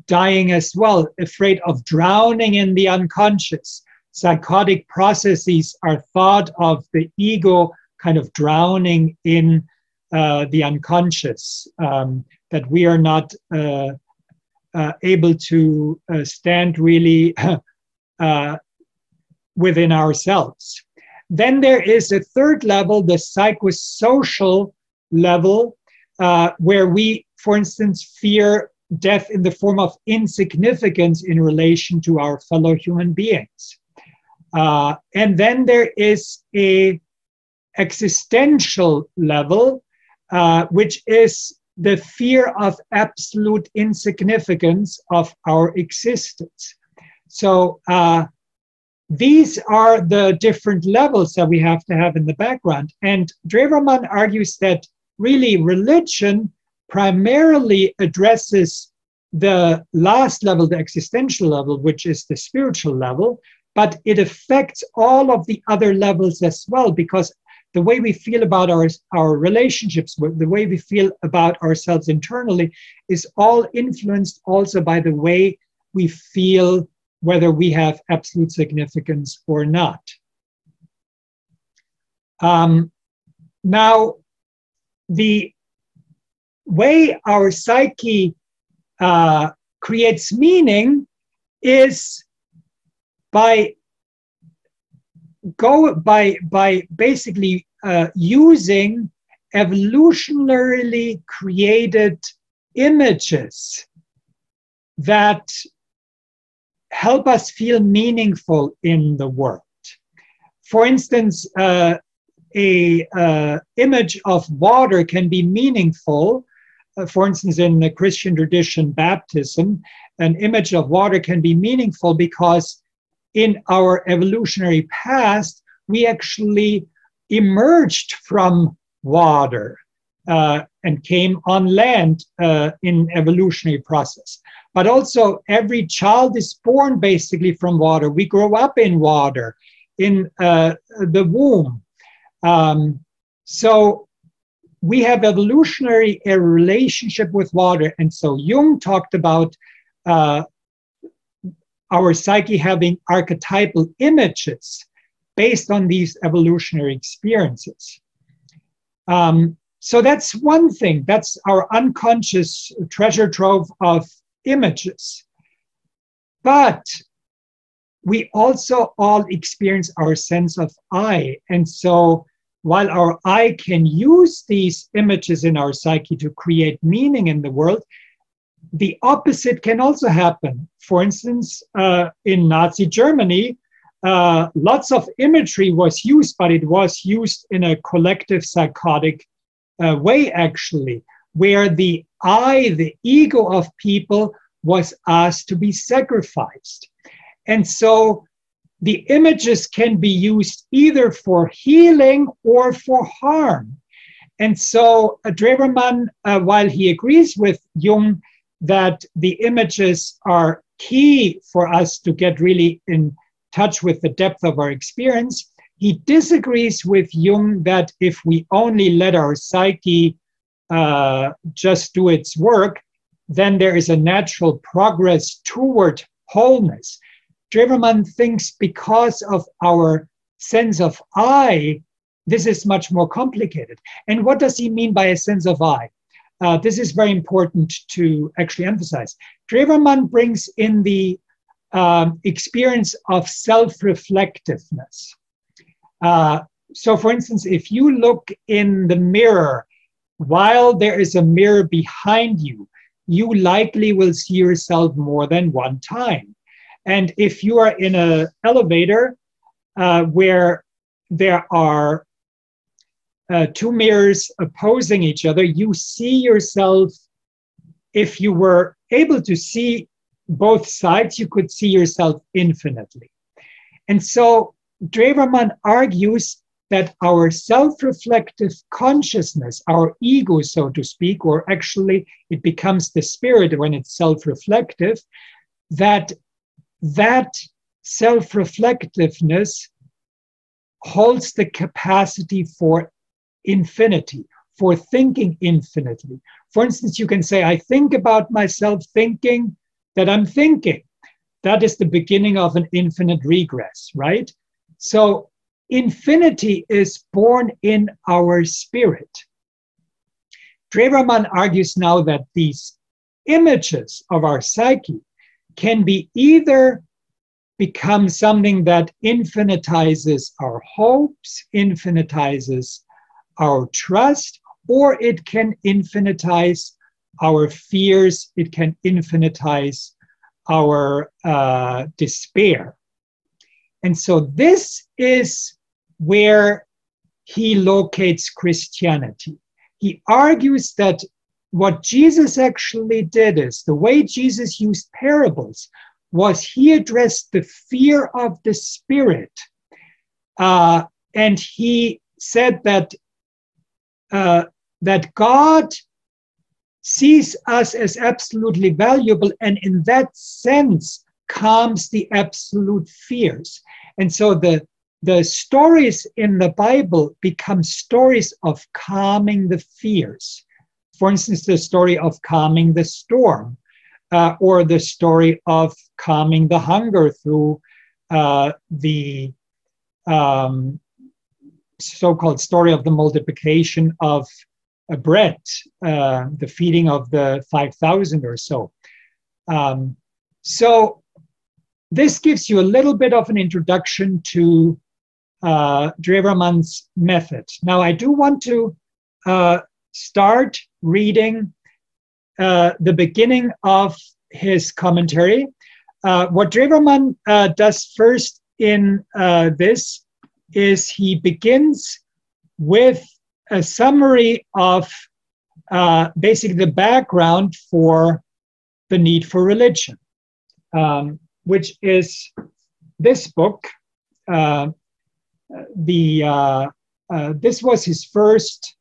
Speaker 1: dying as well, afraid of drowning in the unconscious. Psychotic processes are thought of the ego kind of drowning in the unconscious, that we are not able to stand really within ourselves. Then there is a third level, the psychosocial level, where we, for instance, fear death in the form of insignificance in relation to our fellow human beings. And then there is a existential level, which is the fear of absolute insignificance of our existence. So these are the different levels that we have to have in the background. And Drewermann argues that really religion primarily addresses the last level, the existential level, which is the spiritual level, but it affects all of the other levels as well, because the way we feel about our relationships, the way we feel about ourselves internally, is all influenced also by the way we feel whether we have absolute significance or not. Now, the way our psyche creates meaning is by basically using evolutionarily created images that help us feel meaningful in the world. For instance, a image of water can be meaningful. For instance, in the Christian tradition, baptism, an image of water can be meaningful because in our evolutionary past, we actually emerged from water and came on land in evolutionary process. But also every child is born basically from water. We grow up in water, in the womb. So we have evolutionary a relationship with water. And so Jung talked about our psyche having archetypal images based on these evolutionary experiences. So that's one thing. That's our unconscious treasure trove of images. But we also all experience our sense of I. And so while our I can use these images in our psyche to create meaning in the world, the opposite can also happen. For instance, in Nazi Germany, lots of imagery was used, but it was used in a collective psychotic way, actually, where the I, the ego of people, was asked to be sacrificed. And so the images can be used either for healing or for harm. And so Drewermann, while he agrees with Jung that the images are key for us to get really in touch with the depth of our experience, he disagrees with Jung that if we only let our psyche just do its work, then there is a natural progress toward wholeness. Drewermann thinks because of our sense of I, this is much more complicated. And what does he mean by a sense of I? This is very important to actually emphasize. Drewermann brings in the experience of self-reflectiveness. So for instance, if you look in the mirror, while there is a mirror behind you, you likely will see yourself more than one time. And if you are in an elevator where there are two mirrors opposing each other, you see yourself, if you were able to see both sides, you could see yourself infinitely. And so Drewermann argues that our self-reflective consciousness, our ego, so to speak, or actually it becomes the spirit when it's self-reflective, that self-reflectiveness holds the capacity for infinity, for thinking infinitely. For instance, you can say, I think about myself thinking that I'm thinking. That is the beginning of an infinite regress, right? So infinity is born in our spirit. Drewermann argues now that these images of our psyche can be either become something that infinitizes our hopes, infinitizes our trust, or it can infinitize our fears, it can infinitize our despair. And so this is where he locates Christianity. He argues that what Jesus actually did is, the way Jesus used parables was he addressed the fear of the spirit. And he said that, that God sees us as absolutely valuable, and in that sense calms the absolute fears. And so the stories in the Bible become stories of calming the fears. For instance, the story of calming the storm, or the story of calming the hunger through the so-called story of the multiplication of bread, the feeding of the 5,000 or so. So this gives you a little bit of an introduction to Drewermann's method. Now, I do want to start reading the beginning of his commentary. What Drewermann does first in this is he begins with a summary of basically the background for the need for religion, which is this book. This was his first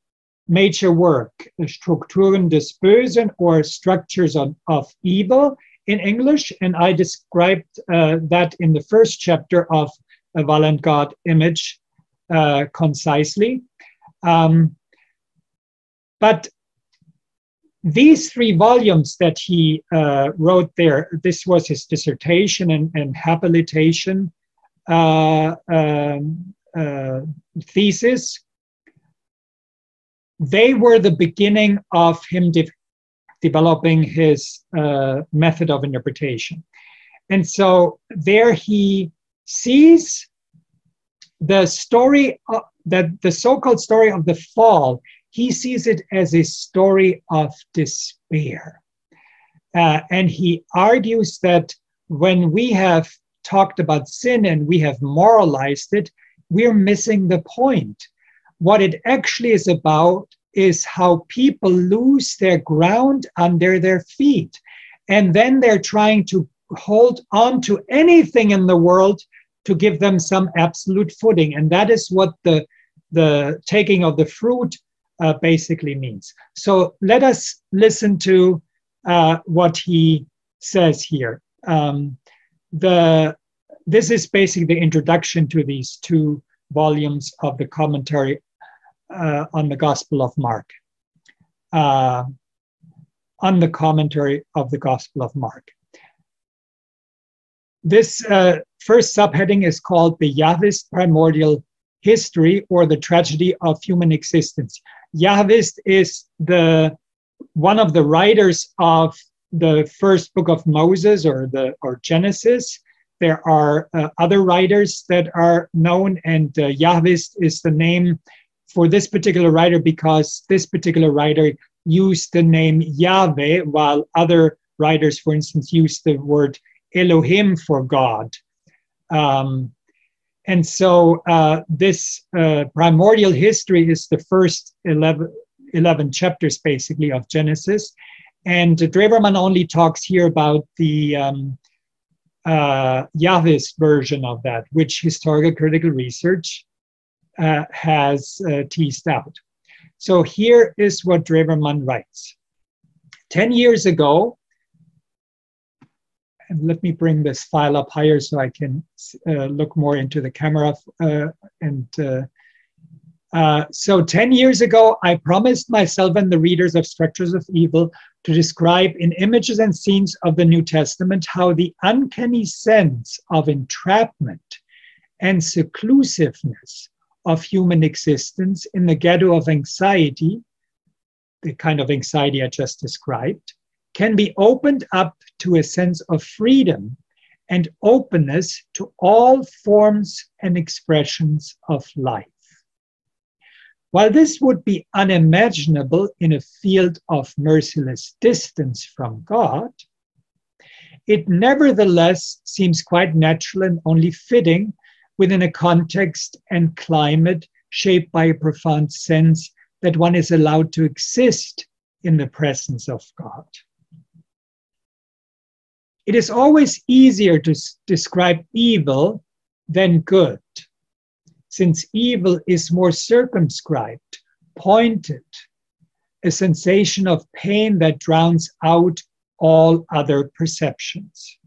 Speaker 1: major work, Strukturen des Bösen, or Structures of Evil in English. And I described that in the first chapter of A Violent God Image concisely. But these 3 volumes that he wrote there, this was his dissertation and habilitation thesis. They were the beginning of him developing his method of interpretation. And so there he sees the story, the so-called story of the fall. He sees it as a story of despair. And he argues that when we have talked about sin and we have moralized it, we're missing the point. What it actually is about is how people lose their ground under their feet. And then they're trying to hold on to anything in the world to give them some absolute footing. And that is what the taking of the fruit basically means. So let us listen to what he says here. This is basically the introduction to these two volumes of the commentary on the Gospel of Mark. On the commentary of the Gospel of Mark. This first subheading is called the Yahwist Primordial History, or the Tragedy of Human Existence. Yahwist is one of the writers of the first book of Moses, or Genesis. There are other writers that are known, and Yahwist is the name for this particular writer because this particular writer used the name Yahweh, while other writers, for instance, used the word Elohim for God. And so this primordial history is the first 11 chapters, basically, of Genesis. And Drewermann only talks here about the Yahwist version of that, which historical critical research has teased out. So here is what Drewermann writes. 10 years ago, and let me bring this file up higher so I can look more into the camera. So 10 years ago, I promised myself and the readers of Structures of Evil to describe in images and scenes of the New Testament how the uncanny sense of entrapment and seclusiveness of human existence in the ghetto of anxiety, the kind of anxiety I just described, can be opened up to a sense of freedom and openness to all forms and expressions of life. While this would be unimaginable in a field of merciless distance from God, it nevertheless seems quite natural and only fitting within a context and climate shaped by a profound sense that one is allowed to exist in the presence of God. It is always easier to describe evil than good, since evil is more circumscribed, pointed, a sensation of pain that drowns out all other perceptions.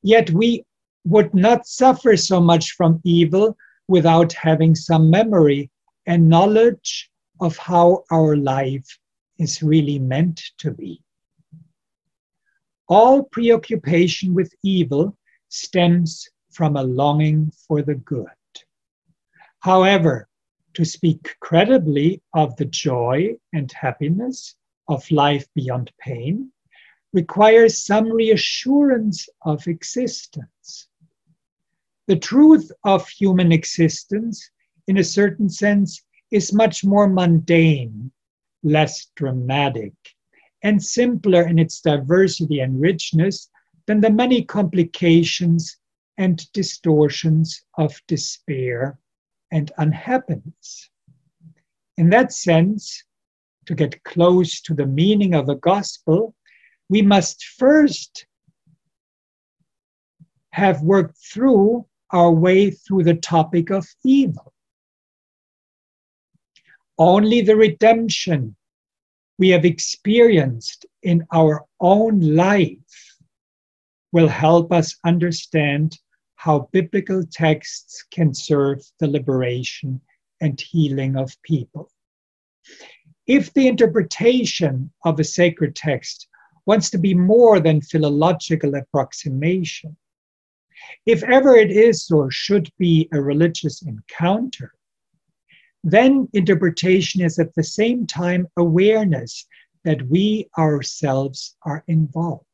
Speaker 1: Yet we would not suffer so much from evil without having some memory and knowledge of how our life is really meant to be. All preoccupation with evil stems from a longing for the good. However, to speak credibly of the joy and happiness of life beyond pain requires some reassurance of existence. The truth of human existence, in a certain sense, is much more mundane, less dramatic, and simpler in its diversity and richness than the many complications and distortions of despair and unhappiness. In that sense, to get close to the meaning of the gospel, we must first have worked through our way through the topic of evil. Only the redemption we have experienced in our own life will help us understand how biblical texts can serve the liberation and healing of people. If the interpretation of a sacred text wants to be more than philological approximation, if ever it is or should be a religious encounter, then interpretation is at the same time awareness that we ourselves are involved.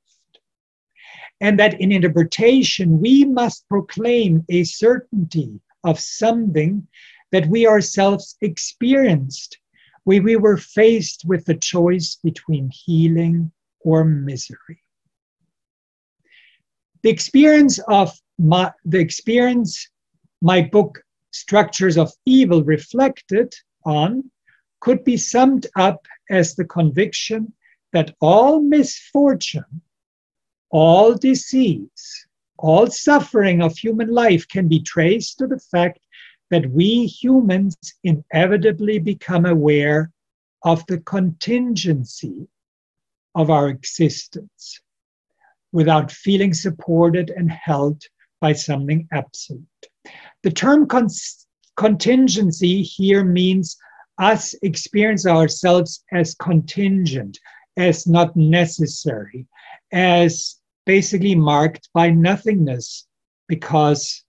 Speaker 1: And that in interpretation, we must proclaim a certainty of something that we ourselves experienced when we were faced with the choice between healing or misery. The experience of the experience my book Structures of Evil reflected on could be summed up as the conviction that all misfortune, all disease, all suffering of human life can be traced to the fact that we humans inevitably become aware of the contingency of our existence without feeling supported and held by something absolute. The term contingency here means us experience ourselves as contingent, as not necessary, as basically marked by nothingness, because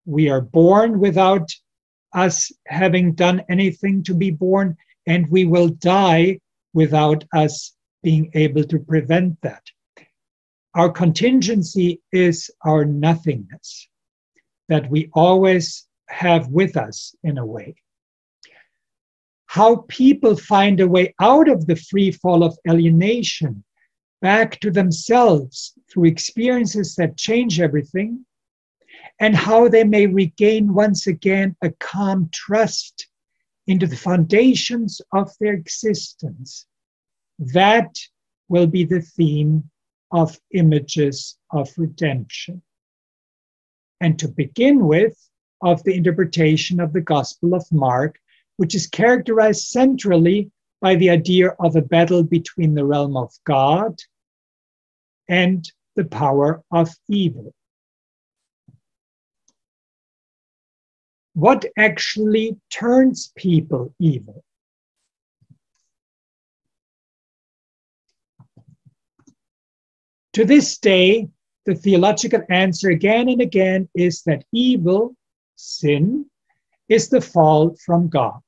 Speaker 1: we are born without us having done anything to be born, and we will die without us being able to prevent that. Our contingency is our nothingness that we always have with us in a way. How people find a way out of the free fall of alienation back to themselves through experiences that change everything, and how they may regain once again a calm trust into the foundations of their existence. That will be the theme of Images of Redemption. And to begin with, of the interpretation of the Gospel of Mark, which is characterized centrally by the idea of a battle between the realm of God and the power of evil. What actually turns people evil? To this day, the theological answer again and again is that evil, sin, is the fall from God.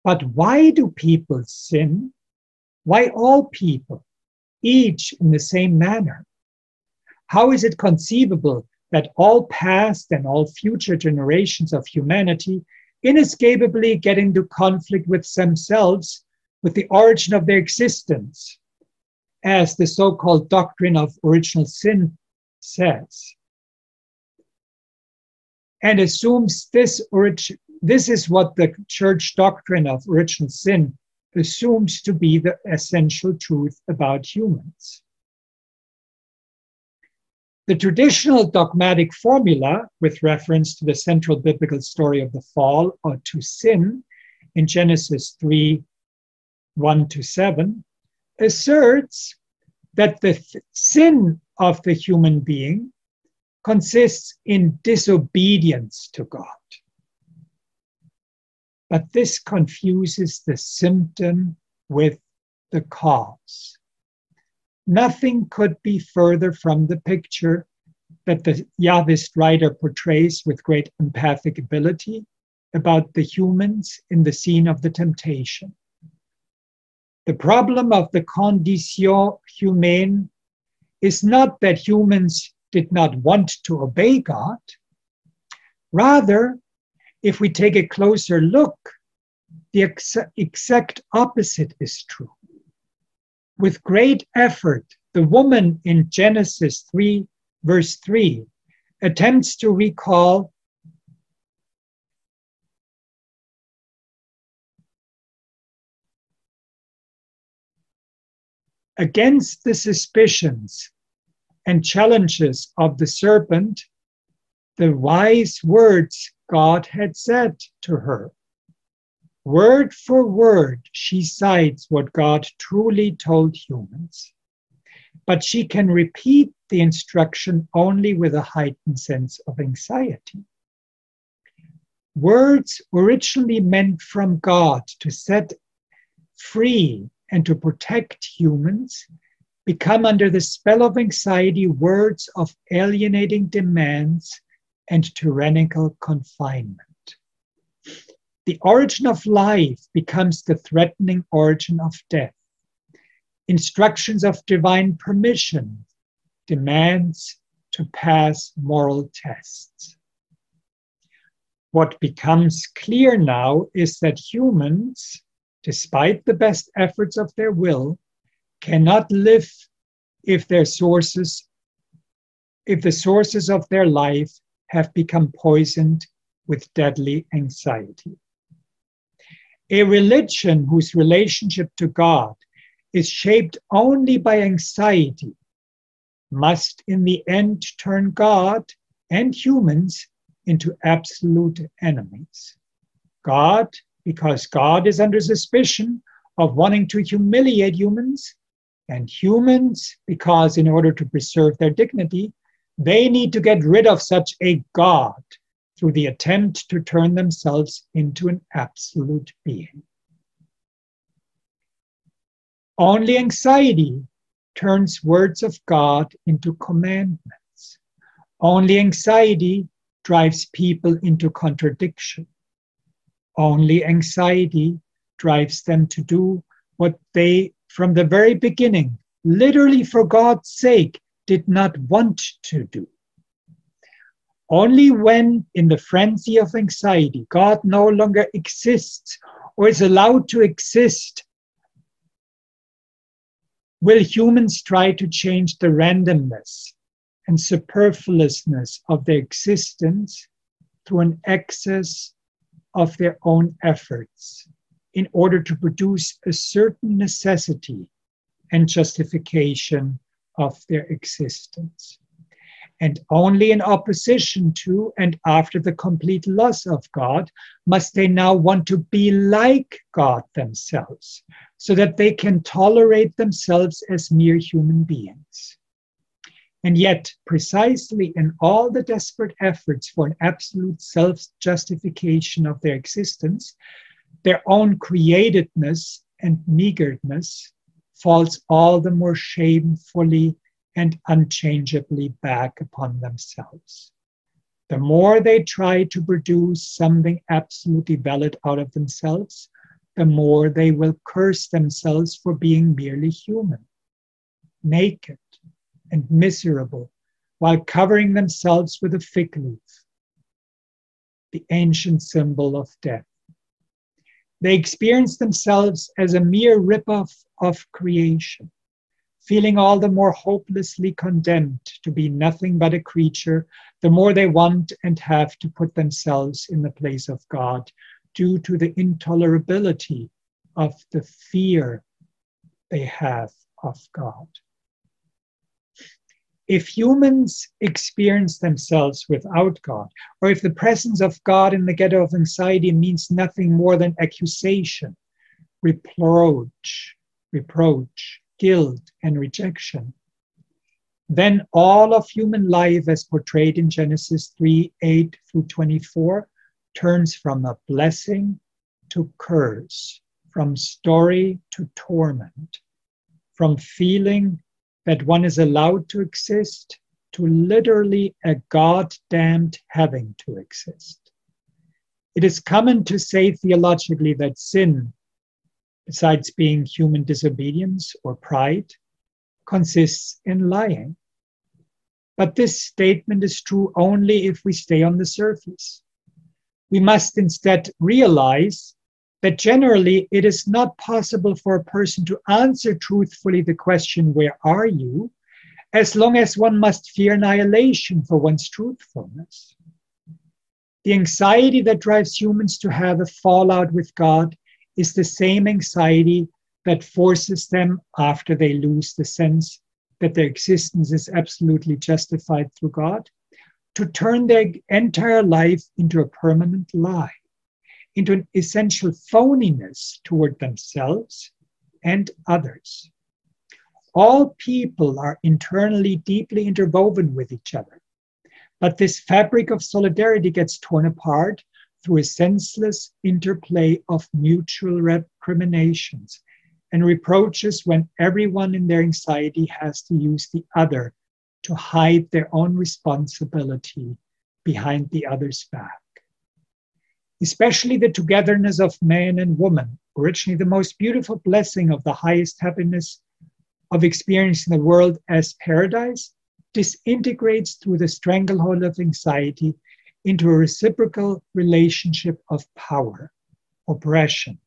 Speaker 1: But why do people sin? Why all people, each in the same manner? How is it conceivable that all past and all future generations of humanity inescapably get into conflict with themselves, with the origin of their existence, as the so-called doctrine of original sin says, and assumes this is what the church doctrine of original sin assumes to be the essential truth about humans. The traditional dogmatic formula, with reference to the central biblical story of the fall or to sin in Genesis 3, 1-7, asserts that the sin of the human being consists in disobedience to God. But this confuses the symptom with the cause. Nothing could be further from the picture that the Yahwist writer portrays with great empathic ability about the humans in the scene of the temptation. The problem of the condition humaine is not that humans did not want to obey God. Rather, if we take a closer look, the exact opposite is true. With great effort, the woman in Genesis 3, verse 3, attempts to recall against the suspicions and challenges of the serpent the wise words God had said to her. Word for word, she cites what God truly told humans, but she can repeat the instruction only with a heightened sense of anxiety. Words originally meant from God to set free and to protect humans become, under the spell of anxiety, words of alienating demands and tyrannical confinement. The origin of life becomes the threatening origin of death. Instructions of divine permission, demands to pass moral tests. What becomes clear now is that humans, despite the best efforts of their will, cannot live if their sources if the sources of their life have become poisoned with deadly anxiety. A religion whose relationship to God is shaped only by anxiety must in the end turn God and humans into absolute enemies. God, because God is under suspicion of wanting to humiliate humans, and humans, because in order to preserve their dignity, they need to get rid of such a God through the attempt to turn themselves into an absolute being. Only anxiety turns words of God into commandments. Only anxiety drives people into contradiction. Only anxiety drives them to do what they, from the very beginning, literally for God's sake, did not want to do. Only when, in the frenzy of anxiety, God no longer exists or is allowed to exist, will humans try to change the randomness and superfluousness of their existence through an excess of their own efforts in order to produce a certain necessity and justification of their existence. And only in opposition to and after the complete loss of God must they now want to be like God themselves, so that they can tolerate themselves as mere human beings. And yet, precisely in all the desperate efforts for an absolute self-justification of their existence, their own createdness and meagerness falls all the more shamefully and unchangeably back upon themselves. The more they try to produce something absolutely valid out of themselves, the more they will curse themselves for being merely human, naked and miserable, while covering themselves with a fig leaf, the ancient symbol of death. They experience themselves as a mere rip-off of creation, feeling all the more hopelessly condemned to be nothing but a creature, the more they want and have to put themselves in the place of God, due to the intolerability of the fear they have of God. If humans experience themselves without God, or if the presence of God in the ghetto of anxiety means nothing more than accusation, reproach, guilt, and rejection, then all of human life, as portrayed in Genesis 3:8-24, turns from a blessing to curse, from story to torment, from feeling that one is allowed to exist to literally a God-damned having to exist. It is common to say theologically that sin, besides being human disobedience or pride, consists in lying. But this statement is true only if we stay on the surface. We must instead realize that generally it is not possible for a person to answer truthfully the question, "Where are you?" as long as one must fear annihilation for one's truthfulness. The anxiety that drives humans to have a fallout with God is the same anxiety that forces them, after they lose the sense that their existence is absolutely justified through God, to turn their entire life into a permanent lie, into an essential phoniness toward themselves and others. All people are internally deeply interwoven with each other, but this fabric of solidarity gets torn apart through a senseless interplay of mutual recriminations and reproaches when everyone in their anxiety has to use the other to hide their own responsibility behind the other's back. Especially the togetherness of man and woman, originally the most beautiful blessing of the highest happiness of experiencing the world as paradise, disintegrates through the stranglehold of anxiety into a reciprocal relationship of power, oppression,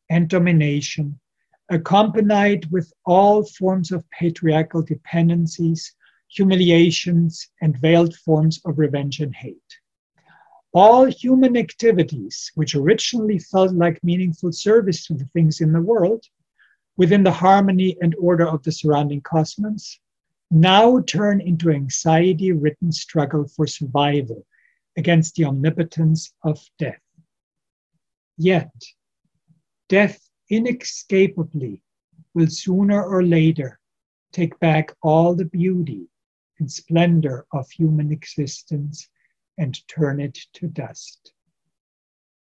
Speaker 1: and domination, accompanied with all forms of patriarchal dependencies, humiliations, and veiled forms of revenge and hate. All human activities, which originally felt like meaningful service to the things in the world, within the harmony and order of the surrounding cosmos, now turn into anxiety-ridden struggle for survival against the omnipotence of death. Yet, death inescapably will sooner or later take back all the beauty and splendor of human existence and turn it to dust.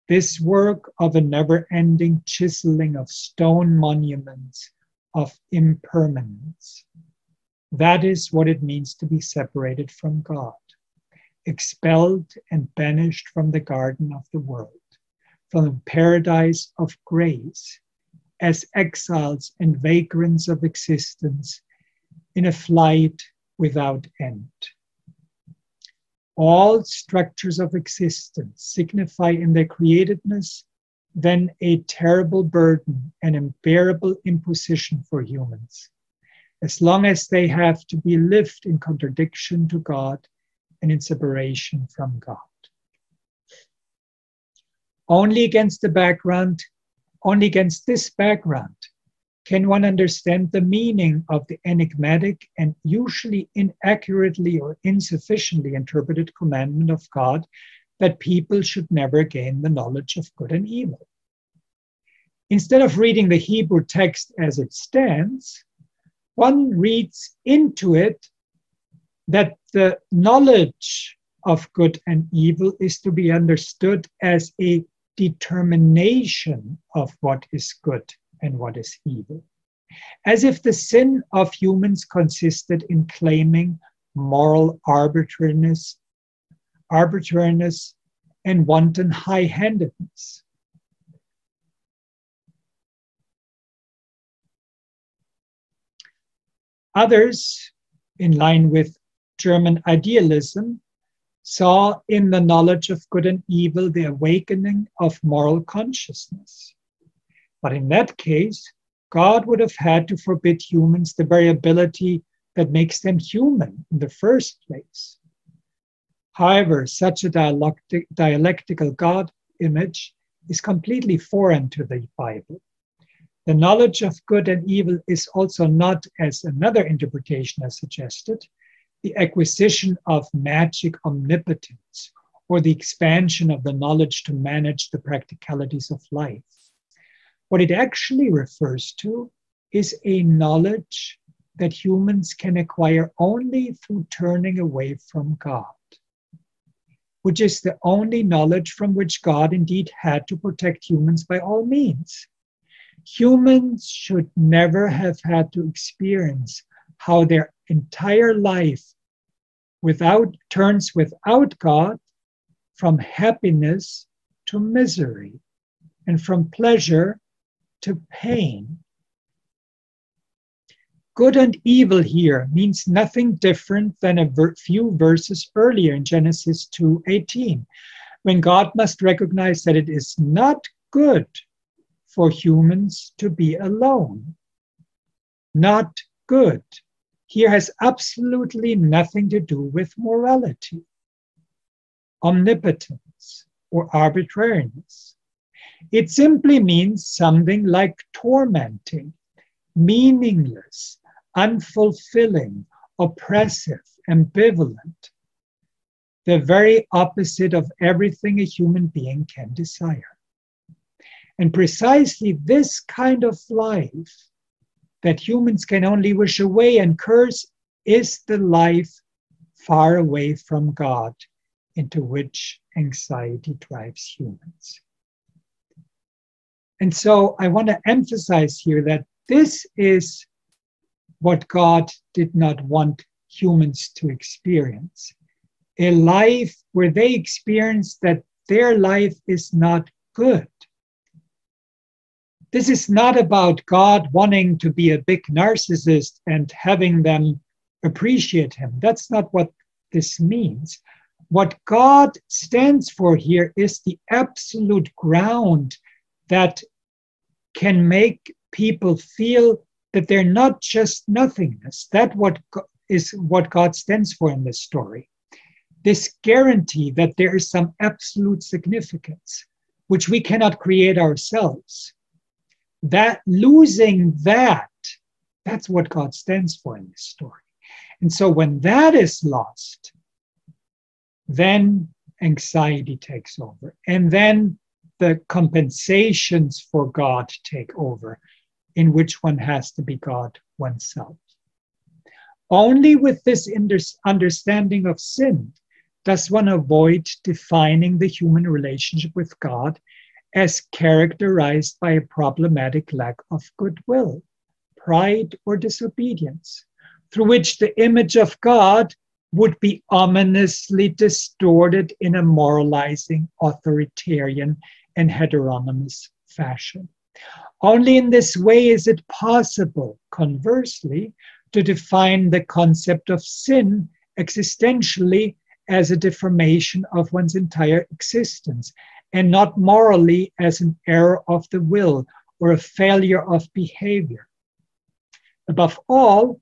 Speaker 1: This work of a never-ending chiseling of stone monuments of impermanence, that is what it means to be separated from God, expelled and banished from the garden of the world, from the paradise of grace, as exiles and vagrants of existence in a flight without end. All structures of existence signify in their createdness then a terrible burden, an unbearable imposition for humans, as long as they have to be lived in contradiction to God and in separation from God. Only against this background, can one understand the meaning of the enigmatic and usually inaccurately or insufficiently interpreted commandment of God that people should never gain the knowledge of good and evil. Instead of reading the Hebrew text as it stands, one reads into it that the knowledge of good and evil is to be understood as a determination of what is good and what is evil, as if the sin of humans consisted in claiming moral arbitrariness and wanton high-handedness. Others, in line with German idealism, saw in the knowledge of good and evil the awakening of moral consciousness. But in that case, God would have had to forbid humans the variability that makes them human in the first place. However, such a dialectical God image is completely foreign to the Bible. The knowledge of good and evil is also not, as another interpretation has suggested, the acquisition of magic omnipotence or the expansion of the knowledge to manage the practicalities of life. What it actually refers to is a knowledge that humans can acquire only through turning away from God, which is the only knowledge from which God indeed had to protect humans by all means. Humans should never have had to experience how their entire life turns without God from happiness to misery and from pleasure to pain. Good and evil here means nothing different than a few verses earlier in Genesis 2:18, when God must recognize that it is not good for humans to be alone. Not good here has absolutely nothing to do with morality, omnipotence, or arbitrariness. It simply means something like tormenting, meaningless, unfulfilling, oppressive, ambivalent, the very opposite of everything a human being can desire. And precisely this kind of life that humans can only wish away and curse is the life far away from God, into which anxiety drives humans. And so I want to emphasize here that this is what God did not want humans to experience. A life where they experience that their life is not good. This is not about God wanting to be a big narcissist and having them appreciate him. That's not what this means. What God stands for here is the absolute ground that can make people feel that they're not just nothingness. That what is what God stands for in this story. This guarantee that there is some absolute significance, which we cannot create ourselves. That losing that, that's what God stands for in this story. And so when that is lost, then anxiety takes over. And then the compensations for God take over, in which one has to be God oneself. Only with this understanding of sin does one avoid defining the human relationship with God as characterized by a problematic lack of goodwill, pride, or disobedience, through which the image of God would be ominously distorted in a moralizing, authoritarian, and heteronymous fashion. Only in this way is it possible, conversely, to define the concept of sin existentially as a deformation of one's entire existence, and not morally as an error of the will or a failure of behavior. Above all,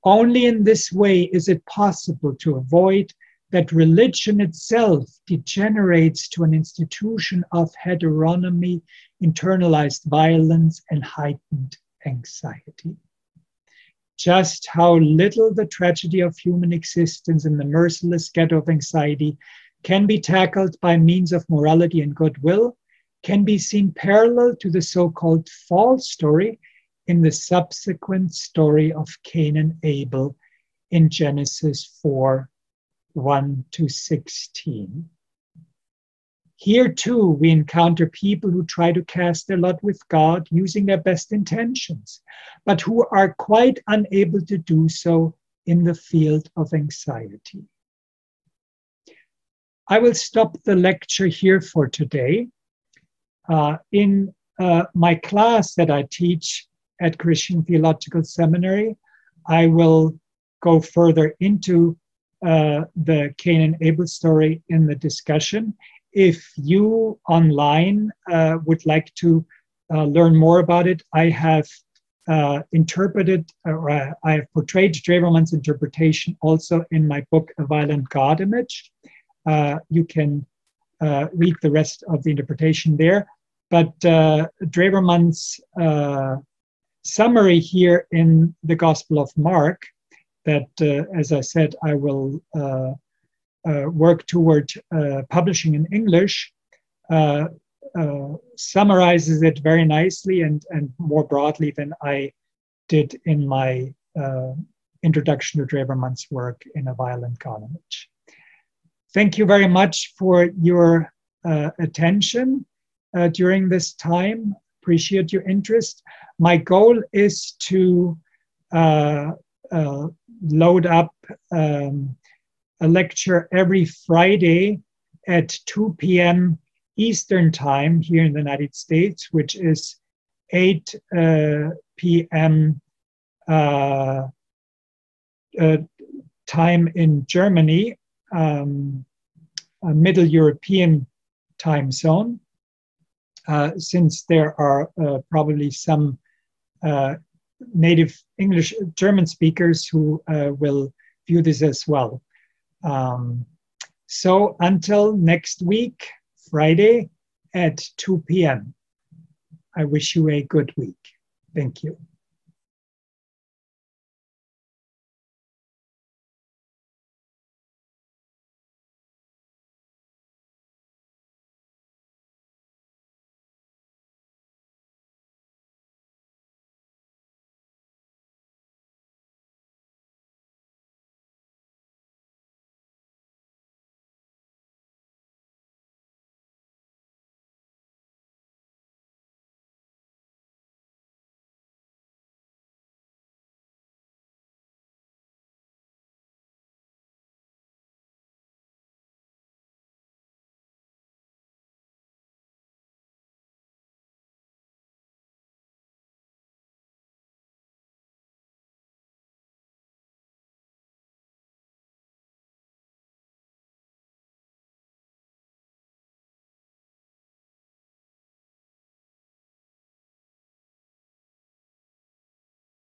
Speaker 1: only in this way is it possible to avoid that religion itself degenerates to an institution of heteronomy, internalized violence, and heightened anxiety. Just how little the tragedy of human existence in the merciless ghetto of anxiety can be tackled by means of morality and goodwill can be seen parallel to the so-called fall story in the subsequent story of Cain and Abel in Genesis 4, 1-16. Here too, we encounter people who try to cast their lot with God using their best intentions, but who are quite unable to do so in the field of anxiety. I will stop the lecture here for today. In my class that I teach at Christian Theological Seminary, I will go further into the Cain and Abel story in the discussion. If you online would like to learn more about it, I have interpreted, or I have portrayed Drewermann's interpretation also in my book, A Violent God Image. You can read the rest of the interpretation there. But Drewermann's summary here in the Gospel of Mark, that, as I said, I will work toward publishing in English, summarizes it very nicely and more broadly than I did in my introduction to Drewermann's work in A Violent God Image. Thank you very much for your attention during this time. Appreciate your interest. My goal is to load up a lecture every Friday at 2 p.m. Eastern Time here in the United States, which is 8 p.m. Time in Germany, a Middle European time zone, since there are probably some native English, German speakers who will view this as well. So until next week, Friday at 2 p.m. I wish you a good week. Thank you.